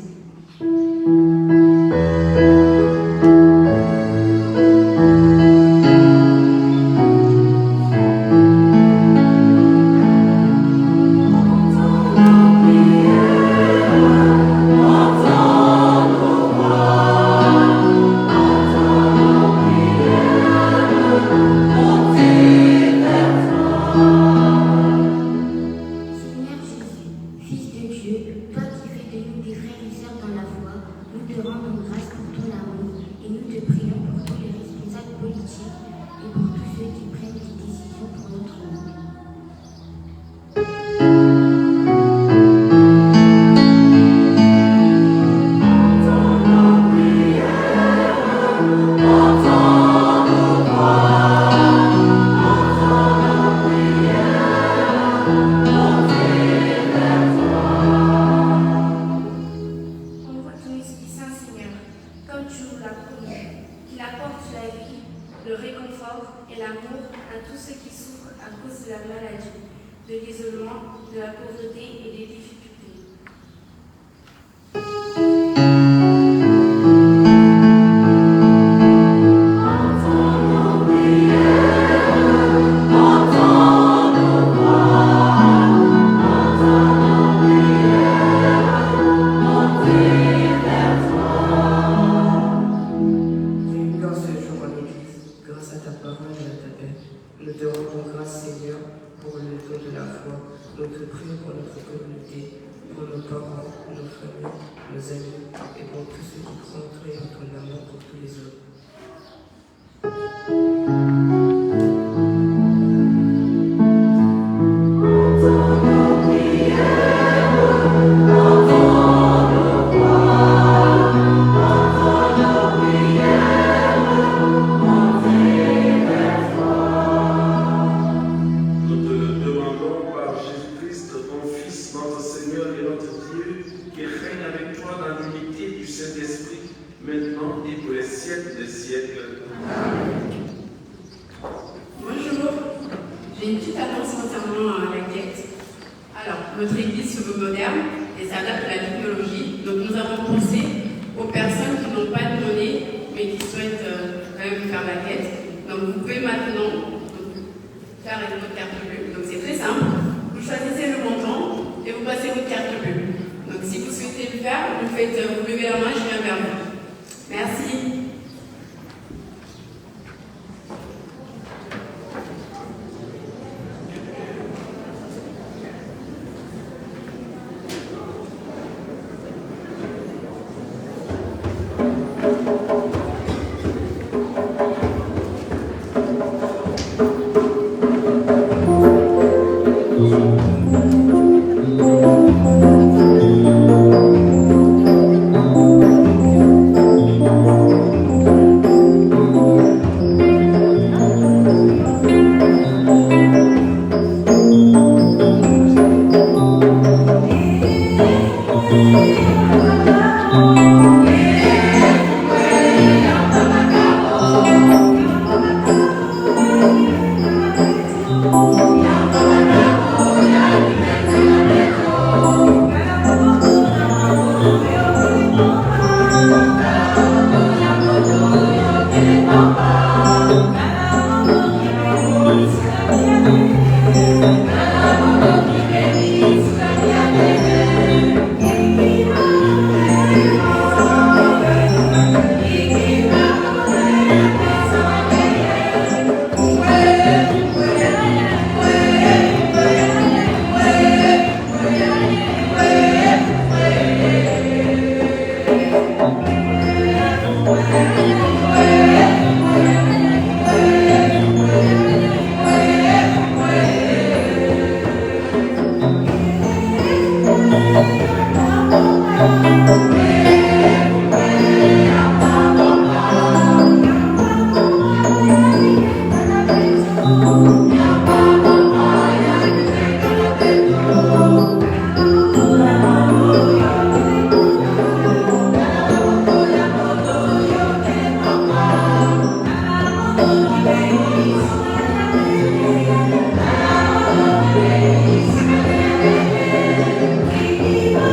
Thank you.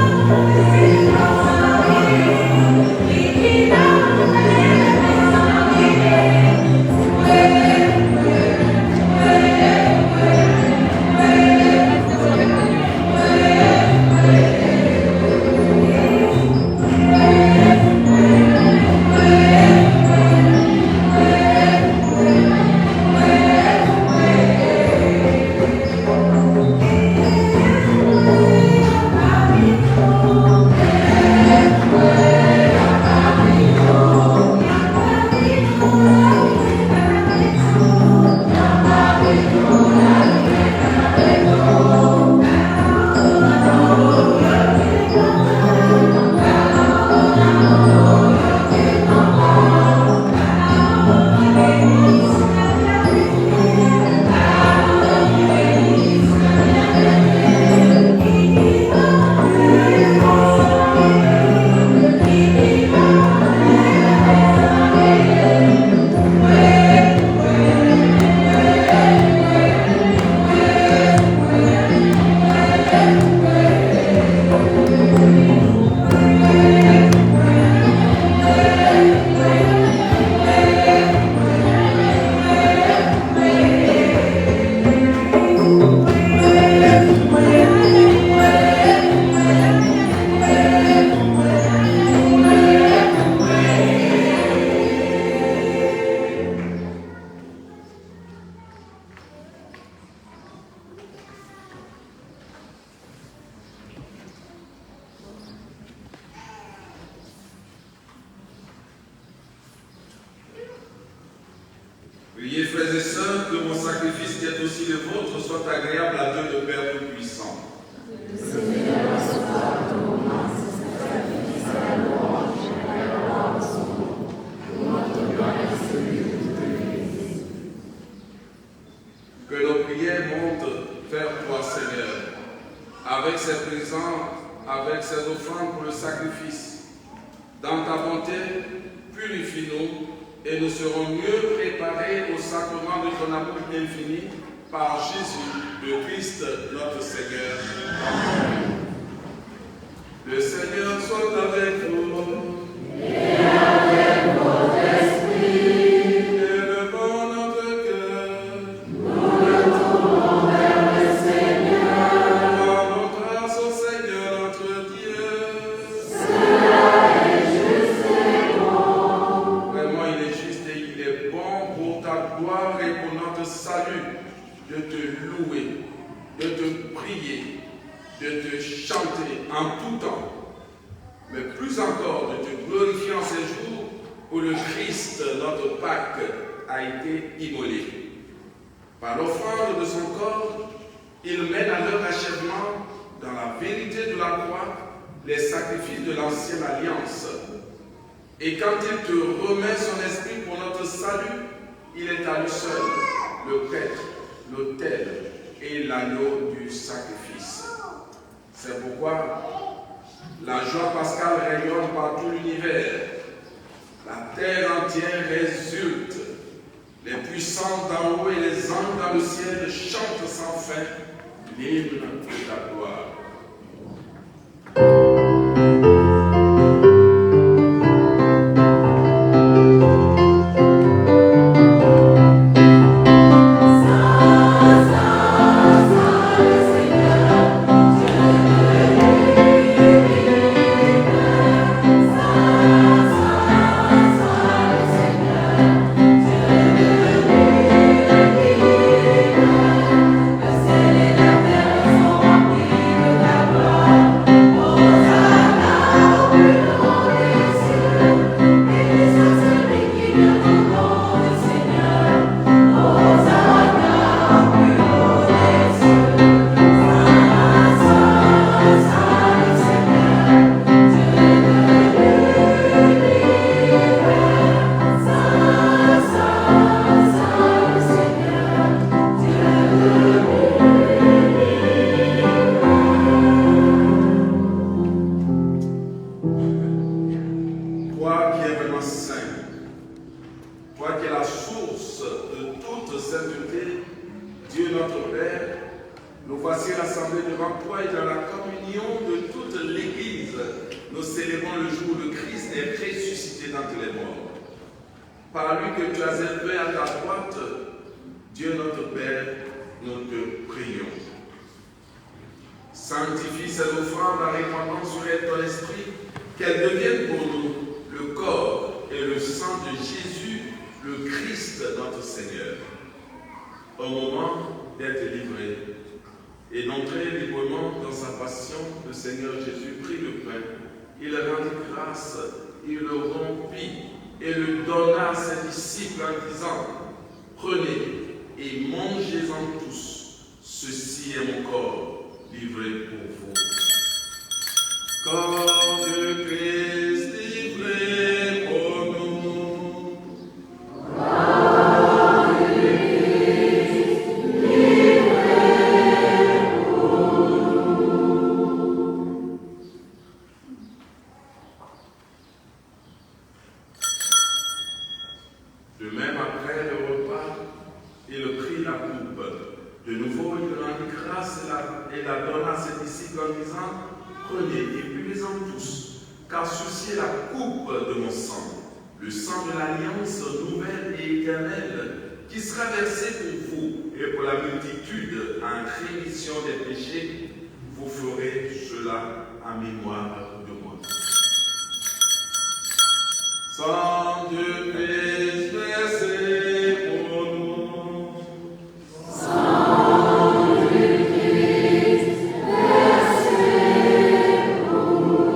soit agréable à Dieu le Père Tout-Puissant. Le Seigneur reçoit de vos mains ce sacrifice à la louange et à la gloire de son nom, pour notre gloire et celui de toute l'Église. Que nos prières montent vers toi, Seigneur, avec ses présents, avec ses offrandes pour le sacrifice. Dans ta bonté, purifie-nous et nous serons mieux préparés au sacrement de ton amour infini par Jésus, le Christ, notre Seigneur. Amen. Le Seigneur soit avec vous. Et avec votre esprit. Élevons notre cœur. Nous le tournons vers le Seigneur. Rendons grâce au Seigneur notre Dieu. Cela est juste et bon. Vraiment, il est juste et il est bon pour ta gloire et pour notre salut de te louer, de te prier, de te chanter en tout temps, mais plus encore de te glorifier en ces jours où le Christ, notre Pâque, a été immolé. Par l'offrande de son corps, il mène à leur achèvement, dans la vérité de la croix, les sacrifices de l'ancienne alliance. Et quand il te remet son esprit pour notre salut, il est à lui seul, le prêtre, l'autel et l'agneau du sacrifice. C'est pourquoi la joie pascale rayonne par tout l'univers. La terre entière résulte. Les puissants d'en haut et les anges dans le ciel chantent sans fin l'hymne de ta gloire. Sanctifie ces offrandes en répandant sur elles ton esprit, qu'elles deviennent pour nous le corps et le sang de Jésus, le Christ, notre Seigneur. Au moment d'être livré et d'entrer librement dans sa passion, le Seigneur Jésus prit le pain, il rendit grâce, il le rompit et le donna à ses disciples en disant: prenez et mangez-en tous, ceci est mon corps livré pour vous. Corps de Christ livré pour nous. Corps de Christ livré pour nous. De même, après le repas, il prit la coupe. De nouveau, il rendit grâce et la donna à ses disciples en disant: prenez et buvez-en tous, car ceci est la coupe de mon sang, le sang de l'alliance nouvelle et éternelle, qui sera versé pour vous et pour la multitude en rémission des péchés. Vous ferez cela en mémoire de moi. Sang de Christ versé pour nous. Sang de Christ versé pour nous.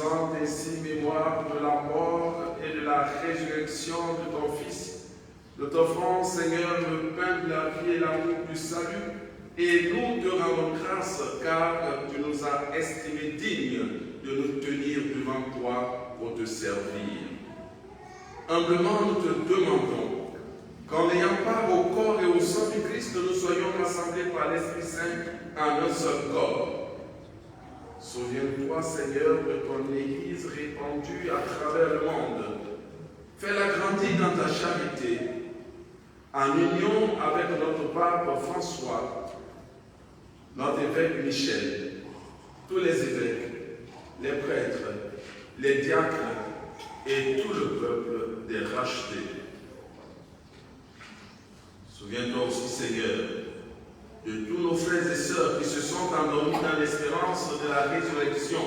faisant ainsi mémoire de la mort et de la résurrection de ton Fils, nous t'offrons, Seigneur, le pain de la vie et l'amour du salut, et nous te rendons grâce car tu nous as estimés dignes de nous tenir devant toi pour te servir. Humblement, nous te demandons qu'en ayant part au corps et au sang du Christ, nous soyons rassemblés par l'Esprit Saint en un seul corps. Souviens-toi, Seigneur, de ton Église répandue à travers le monde. Fais-la grandir dans ta charité, en union avec notre pape François, notre évêque Michel, tous les évêques, les prêtres, les diacres et tout le peuple des rachetés. Souviens-toi aussi, Seigneur, de tous nos frères et sœurs qui se sont endormis dans l'espérance de la résurrection.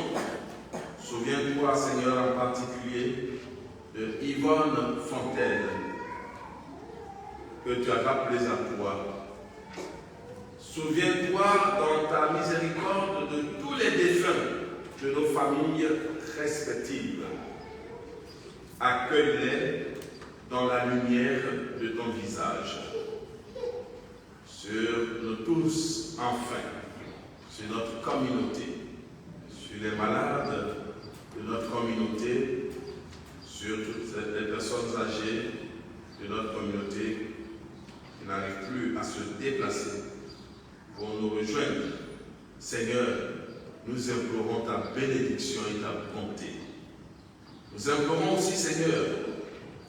Souviens-toi, Seigneur, en particulier de Yvonne Fontaine, que tu as rappelé à toi. Souviens-toi dans ta miséricorde de tous les défunts de nos familles respectives. Accueille-les dans la lumière de ton visage. Sur nous tous, enfin, sur notre communauté, sur les malades de notre communauté, sur toutes les personnes âgées de notre communauté qui n'arrivent plus à se déplacer pour nous rejoindre. Seigneur, nous implorons ta bénédiction et ta bonté. Nous implorons aussi, Seigneur,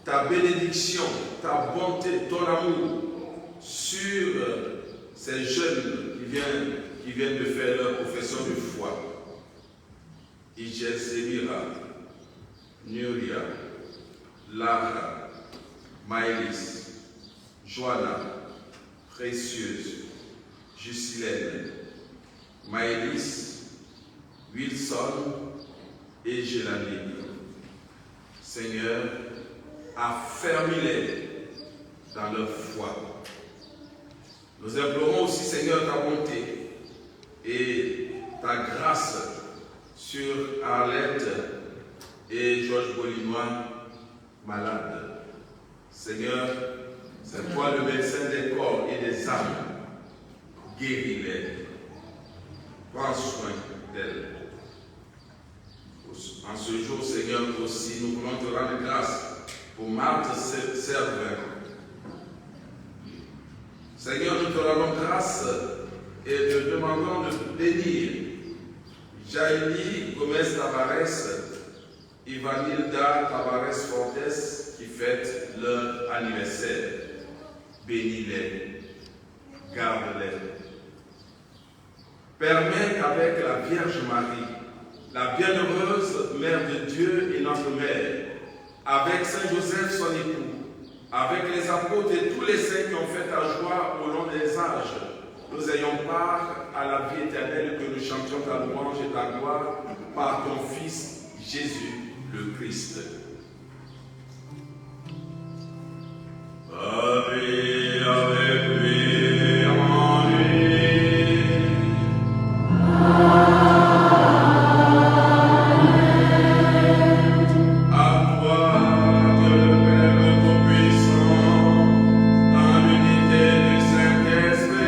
ta bénédiction, ta bonté, ton amour sur ces jeunes qui viennent de faire leur profession de foi. Igel Semira, Nuria, Lara, Maëlys, Joanna, Précieuse, Juscelène, Maëlys, Wilson et Gélanine. Seigneur, affermis-les dans leur foi. Nous implorons aussi, Seigneur, ta bonté et ta grâce sur Arlette et Georges Bolinois, malades. Seigneur, c'est toi le médecin des corps et des âmes. Guéris-les. Prends soin d'elles. En ce jour, Seigneur, aussi, nous voulons te rendre grâce pour Marthe Servin. Seigneur, nous te rendons grâce et te demandons de bénir Jaïli Gomez Tavares, Ivanilda Tavares Fortes qui fêtent leur anniversaire. Bénis-les, garde-les. Permets qu'avec la Vierge Marie, la bienheureuse Mère de Dieu et notre Mère, avec Saint Joseph son époux, avec les apôtres et tous les saints qui ont fait ta joie au long des âges, nous ayons part à la vie éternelle, que nous chantions ta louange et ta gloire par ton Fils Jésus le Christ. Paix avec lui, en lui. À toi, Dieu le Père Tout-Puissant, dans l'unité du Saint-Esprit.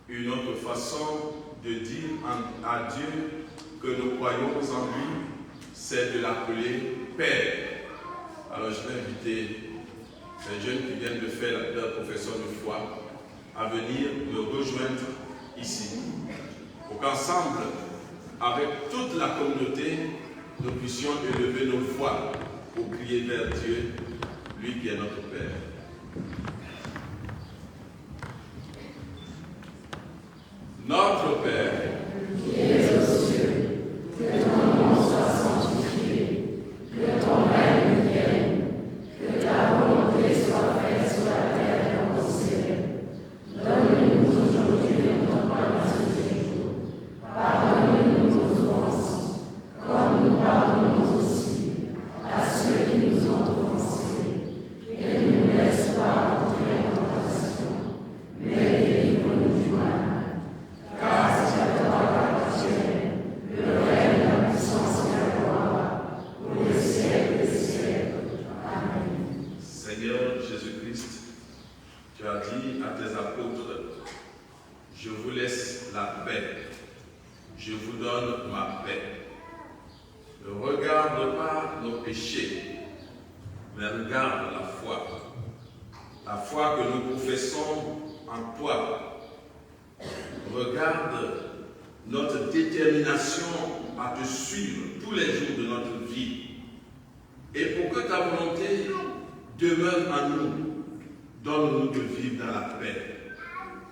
Une autre façon de dire à Dieu que nous croyons en lui, c'est de l'appeler Père. Alors je vais inviter ces jeunes qui viennent de faire leur profession de foi à venir me rejoindre ici, pour qu'ensemble, avec toute la communauté, nous puissions élever nos voix pour crier vers Dieu, lui qui est notre Père. Notre Père, qui es aux cieux, que ton nom soit sanctifié, que ton règne vienne, que ta volonté soit faite sur la terre comme au ciel. dit à tes apôtres, je vous laisse la paix, je vous donne ma paix. Ne regarde pas nos péchés, mais regarde la foi que nous professons en toi. Regarde notre détermination à te suivre tous les jours de notre vie. Et pour que ta volonté demeure en nous, donne-nous de vivre dans la paix.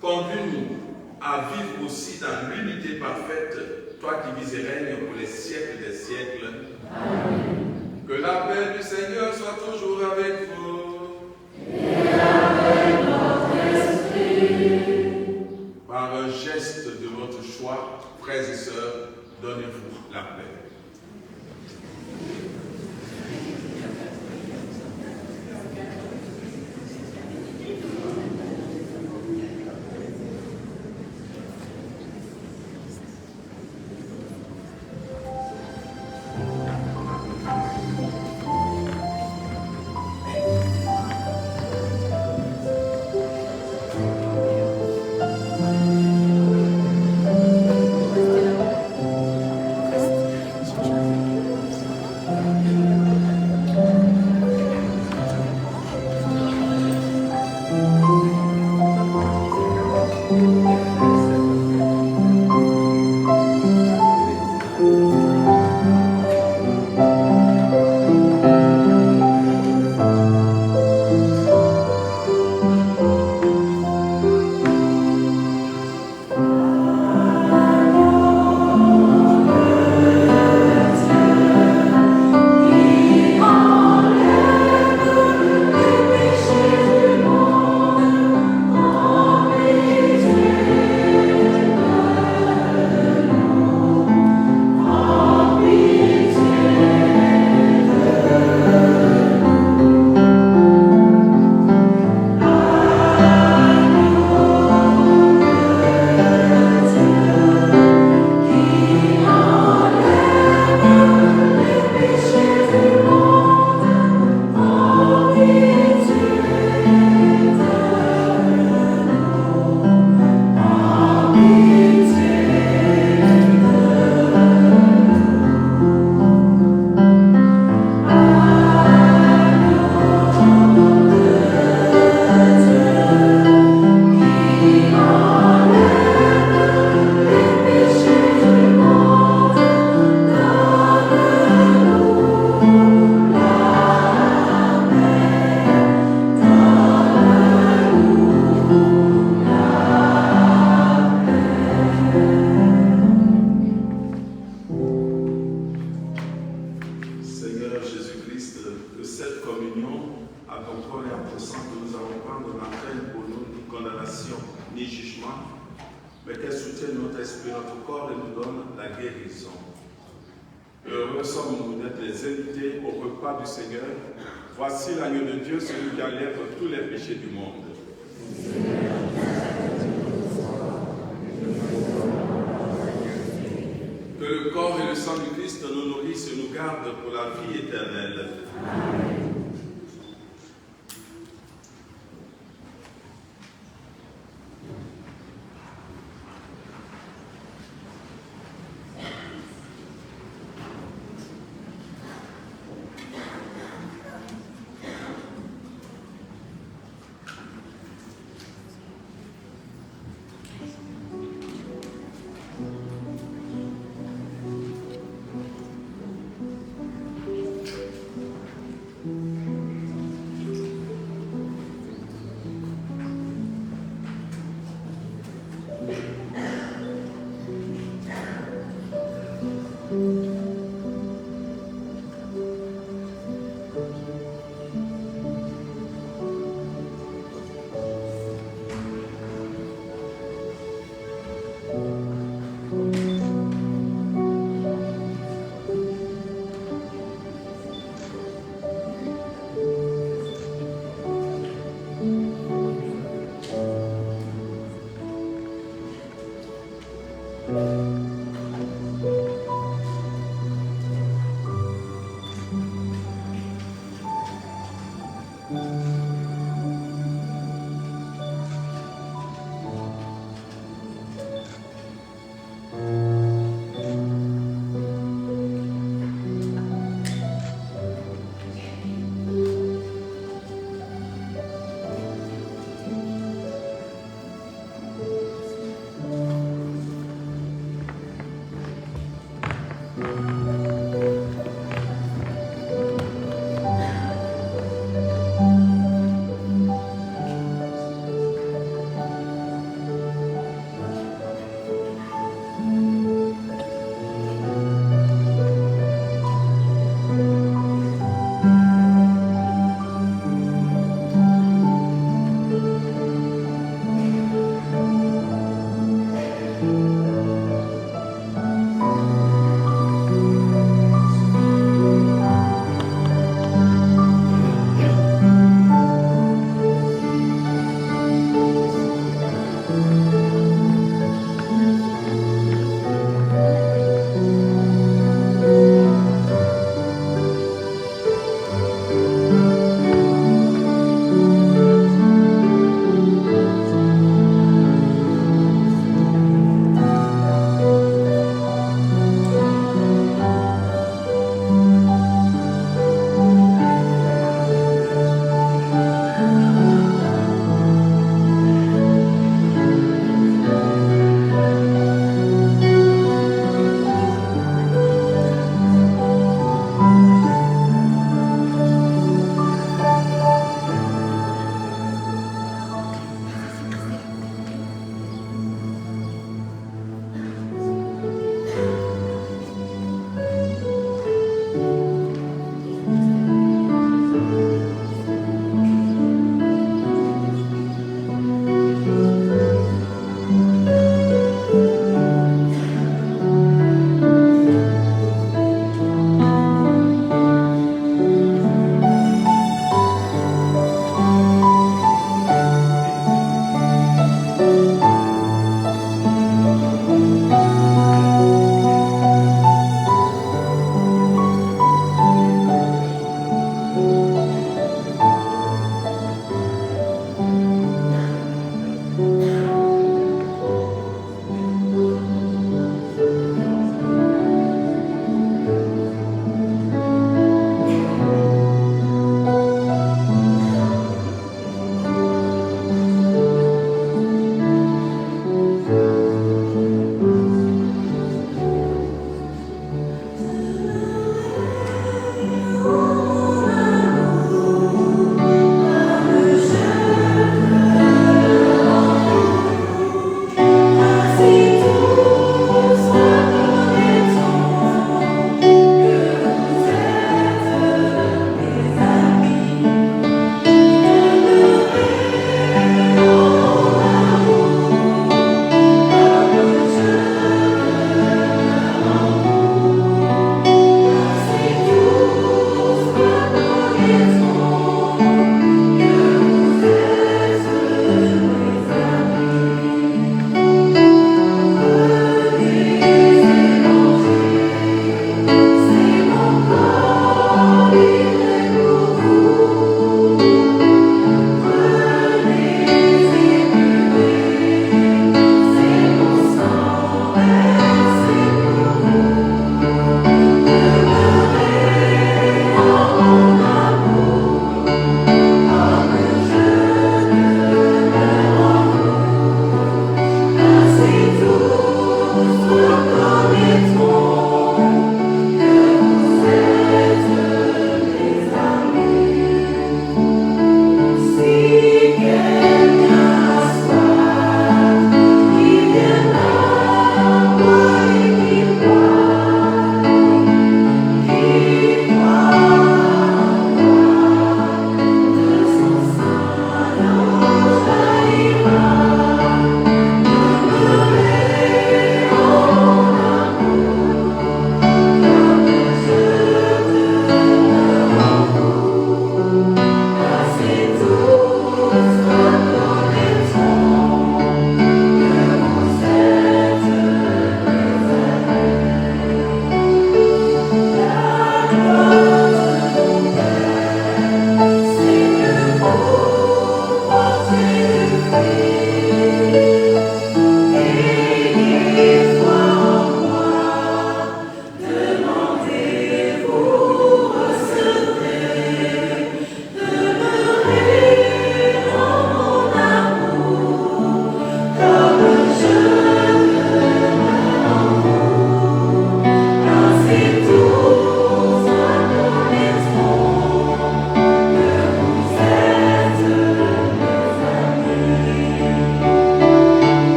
Conduis-nous à vivre aussi dans l'unité parfaite, toi qui vis et règnes pour les siècles des siècles. Amen. Que la paix du Seigneur soit toujours avec vous. Et avec notre esprit. Par un geste de votre choix, frères et sœurs, donnez-vous la paix.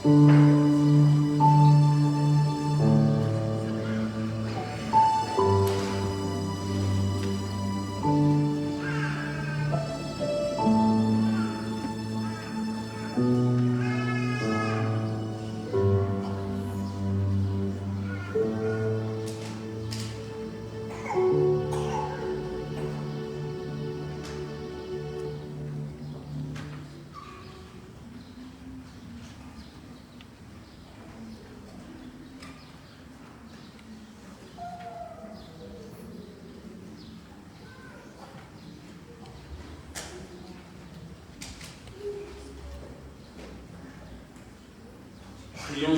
Prions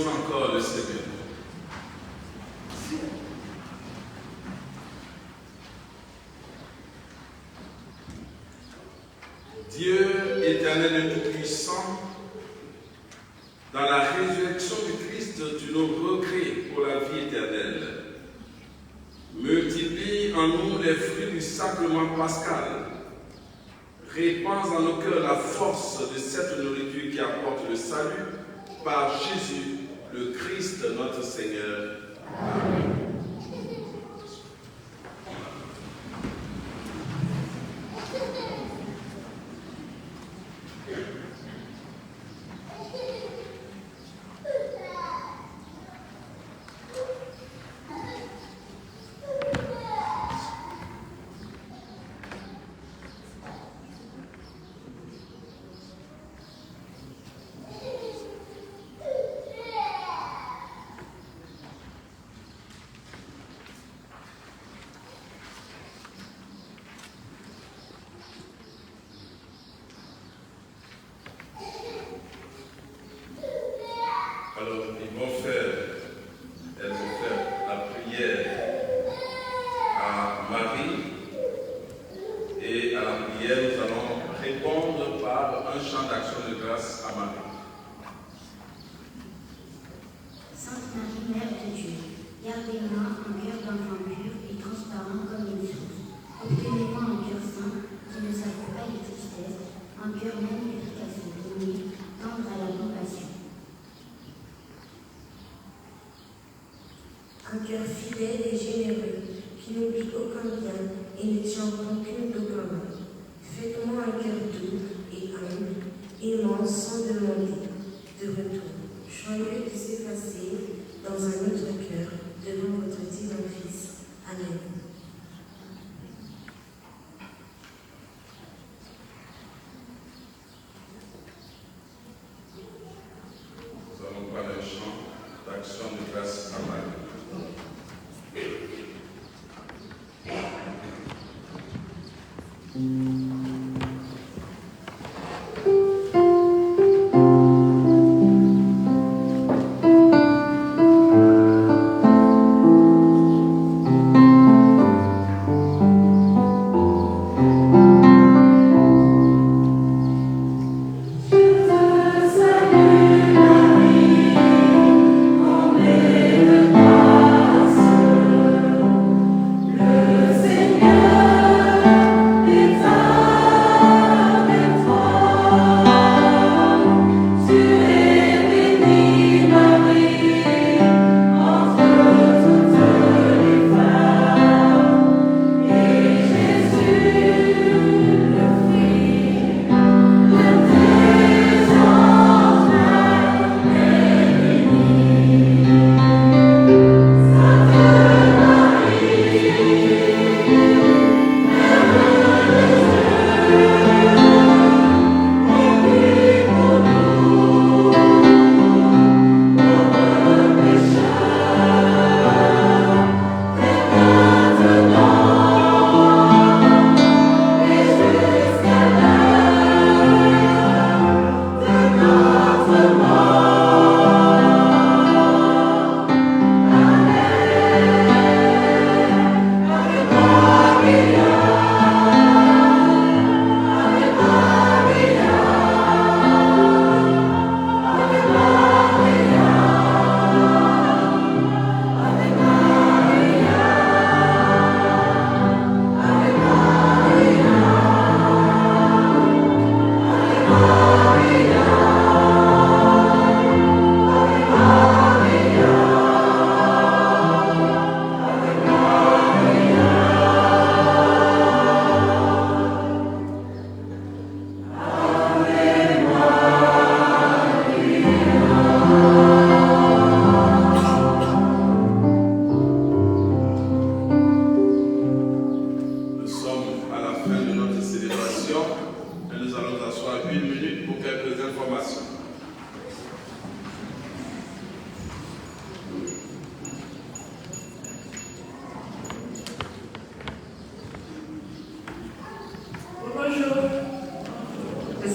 encore le Seigneur. Dieu éternel et tout-puissant, dans la résurrection du Christ, tu nous recrées pour la vie éternelle. Multiplie en nous les fruits du sacrement pascal. Répands en nos cœurs la force de cette nourriture qui apporte le salut par Jésus, le Christ notre Seigneur. Amen. Alors, elles vont faire la prière à Marie et à la prière, nous allons répondre par un chant d'action de grâce à Marie. Sainte Marie, Mère de Dieu, gardez-moi un cœur d'enfant pur et transparent comme une source. Obtenez-moi un cœur saint qui ne savent pas les tristesses, un cœur même efficace et digne, tendre à la compassion. Un cœur fidèle et généreux, qui n'oublie aucun bien et ne tient rancune d'aucun mal. Faites-moi un cœur doux et humble, aimant sans demander de retour, joyeux de s'effacer dans un autre cœur devant votre divin Fils. Amen. Nous allons prendre un chant d'action de grâce à Marie. Salue Marie, on est le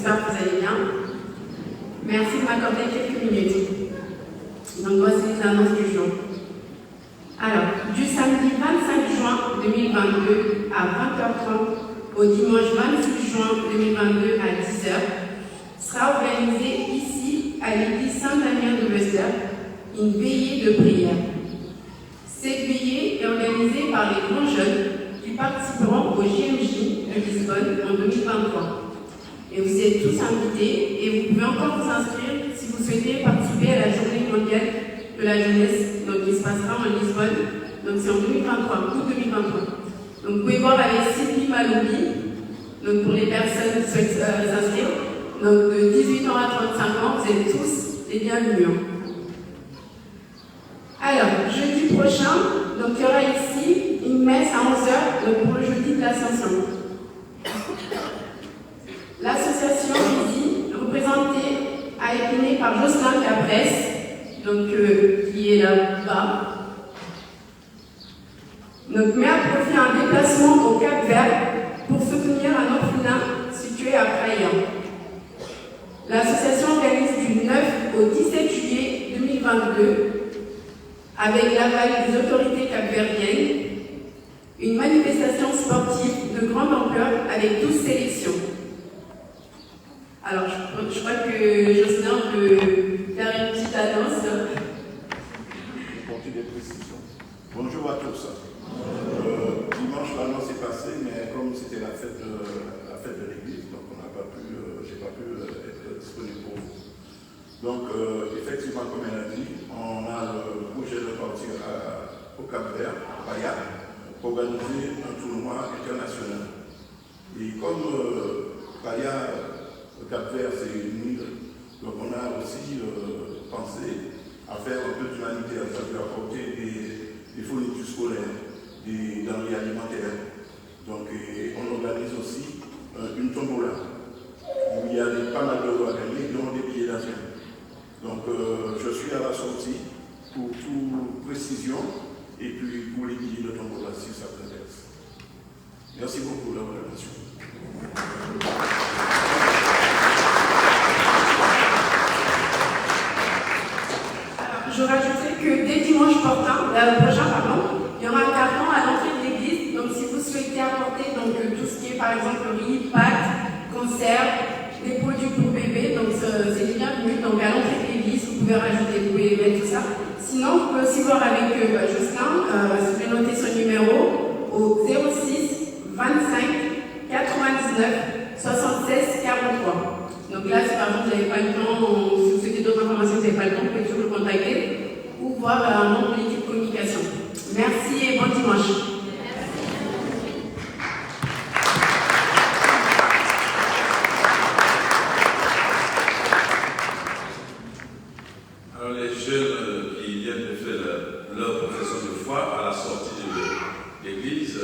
j'espère que vous allez bien. Merci de m'accorder quelques minutes. Donc voici les annonces du jour. Alors, du samedi 25 juin 2022 à 20h30 au dimanche 26 juin 2022 à 10h sera organisée ici à l'église Saint-Damien de Wester une veillée de prière. Cette veillée est organisée par les grands jeunes qui participeront au JMJ de Lisbonne en 2023. Et vous êtes tous invités et vous pouvez encore vous inscrire si vous souhaitez participer à la journée mondiale de la jeunesse, donc qui se passera en Lisbonne, donc c'est en 2023, août 2023. Donc vous pouvez voir avec Sylvie Maloubi, donc pour les personnes qui souhaitent s'inscrire, donc de 18 ans à 35 ans, vous êtes tous les bienvenus. Alors, jeudi prochain, donc il y aura ici une messe à 11h, donc pour le jeudi de l'Ascension. L'association ici, représentée à Épinay par Jocelyn Cabresse, donc qui est là-bas, donc met à profit un déplacement au Cap-Vert pour soutenir un orphelinat situé à Praia. L'association organise du 9 au 17 juillet 2022, avec l'aval des autorités capverdiennes, une manifestation sportive de grande ampleur avec 12 sélections. Alors, je crois que Jocelyn peut faire une petite annonce. Des précisions. Bonjour à tous. Dimanche, l'annonce est passée, mais comme c'était la fête de l'église, donc j'ai pas pu être disponible pour vous. Donc, effectivement, comme elle a dit, on a le projet de partir au Cap-Vert, à Bahia, pour organiser un tournoi international. Et comme Bahia, le Cap-Vert, c'est une île, donc on a aussi pensé à faire un peu d'humanitaire, ça veut apporter des fournitures scolaires, des denrées alimentaires. Donc, on organise aussi une tombola, où il y a pas mal d'euros à gagner, dont des billets d'avion. Donc, je suis à la sortie pour toute précision et puis pour les billets de tombola si ça vous intéresse. Merci beaucoup de votre attention. Je rajouterai que dès dimanche prochain, il y aura un carton à l'entrée de l'église. Donc, si vous souhaitez apporter donc, tout ce qui est par exemple riz, pâtes, conserves, des produits pour bébé, donc c'est bienvenu. Donc, à l'entrée de l'église, vous pouvez rajouter, vous pouvez mettre tout ça. Sinon, vous pouvez aussi voir avec Jocelyn, vous pouvez noter son numéro au 06 25 99 76 43. Donc là, si par exemple vous n'avez pas le temps, si vous souhaitez d'autres informations, vous n'avez pas le temps, vous pouvez toujours le contacter ou voir un membre de l'équipe communication. Merci et bon dimanche. Alors les jeunes qui viennent de faire leur profession de foi à la sortie de l'église,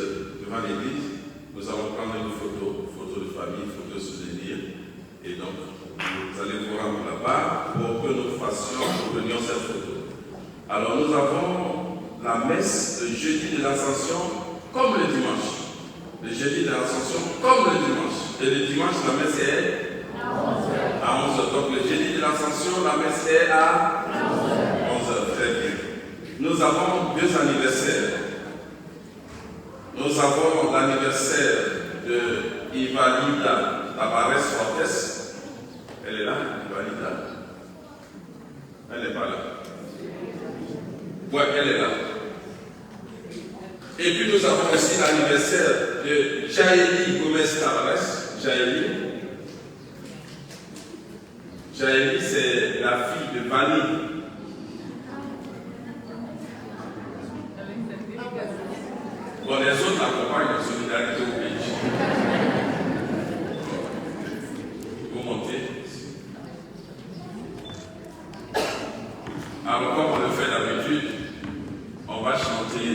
devant l'église, nous allons prendre une photo de famille, photo de souvenir. Et donc, vous allez vous rendre là-bas pour que nous prenions cette photo. Alors, nous avons la messe le jeudi de l'Ascension comme le dimanche. Le jeudi de l'Ascension comme le dimanche. Et le dimanche, la messe est à 11h. Donc, le jeudi de l'Ascension, la messe est à 11h. Très bien. Nous avons deux anniversaires. Nous avons l'anniversaire de Ivalida Tavares Fortes. Elle est là, Ivalida. Elle n'est pas là. Oui, elle est là. Et puis nous avons aussi l'anniversaire de Jaélie Gomez Tavares. Jaélie, c'est la fille de Vanny. Bon, les autres l'accompagnent en solidarité au pays. Vous montez. Alors, comme on le fait d'habitude, on va chanter.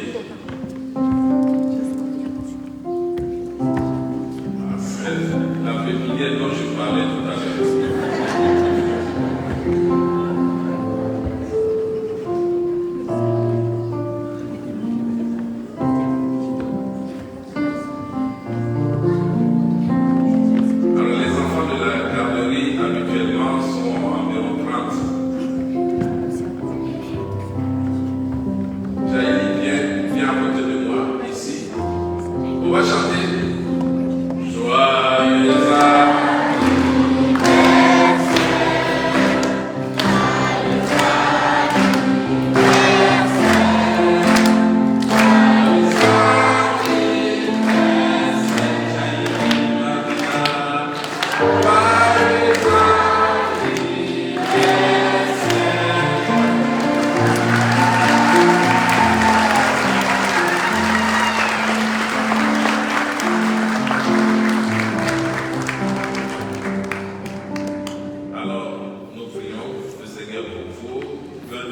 La pépinière dont je parlais tout à l'heure. Alors les enfants de la garderie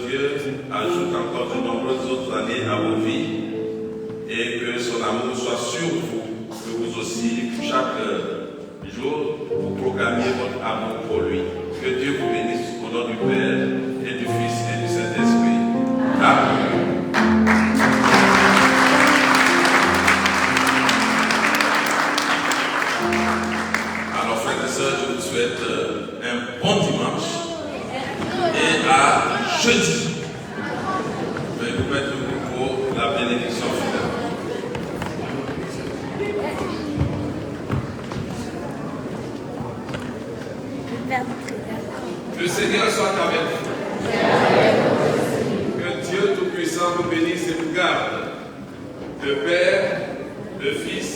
Dieu ajoute encore de nombreuses autres années à vos vies et que son amour soit sur vous, que vous aussi, chaque jour, vous proclamiez votre amour pour lui. Que Dieu vous bénisse au nom du Père et du Fils et du Saint-Esprit. Amen. Alors, frères et sœurs, je vous souhaite un bon dimanche et à jeudi. Je vais vous mettre pour la bénédiction finale. Le Seigneur soit avec vous. Que Dieu Tout-Puissant vous bénisse et vous garde. Le Père, le Fils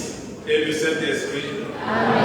et le Saint-Esprit. Amen.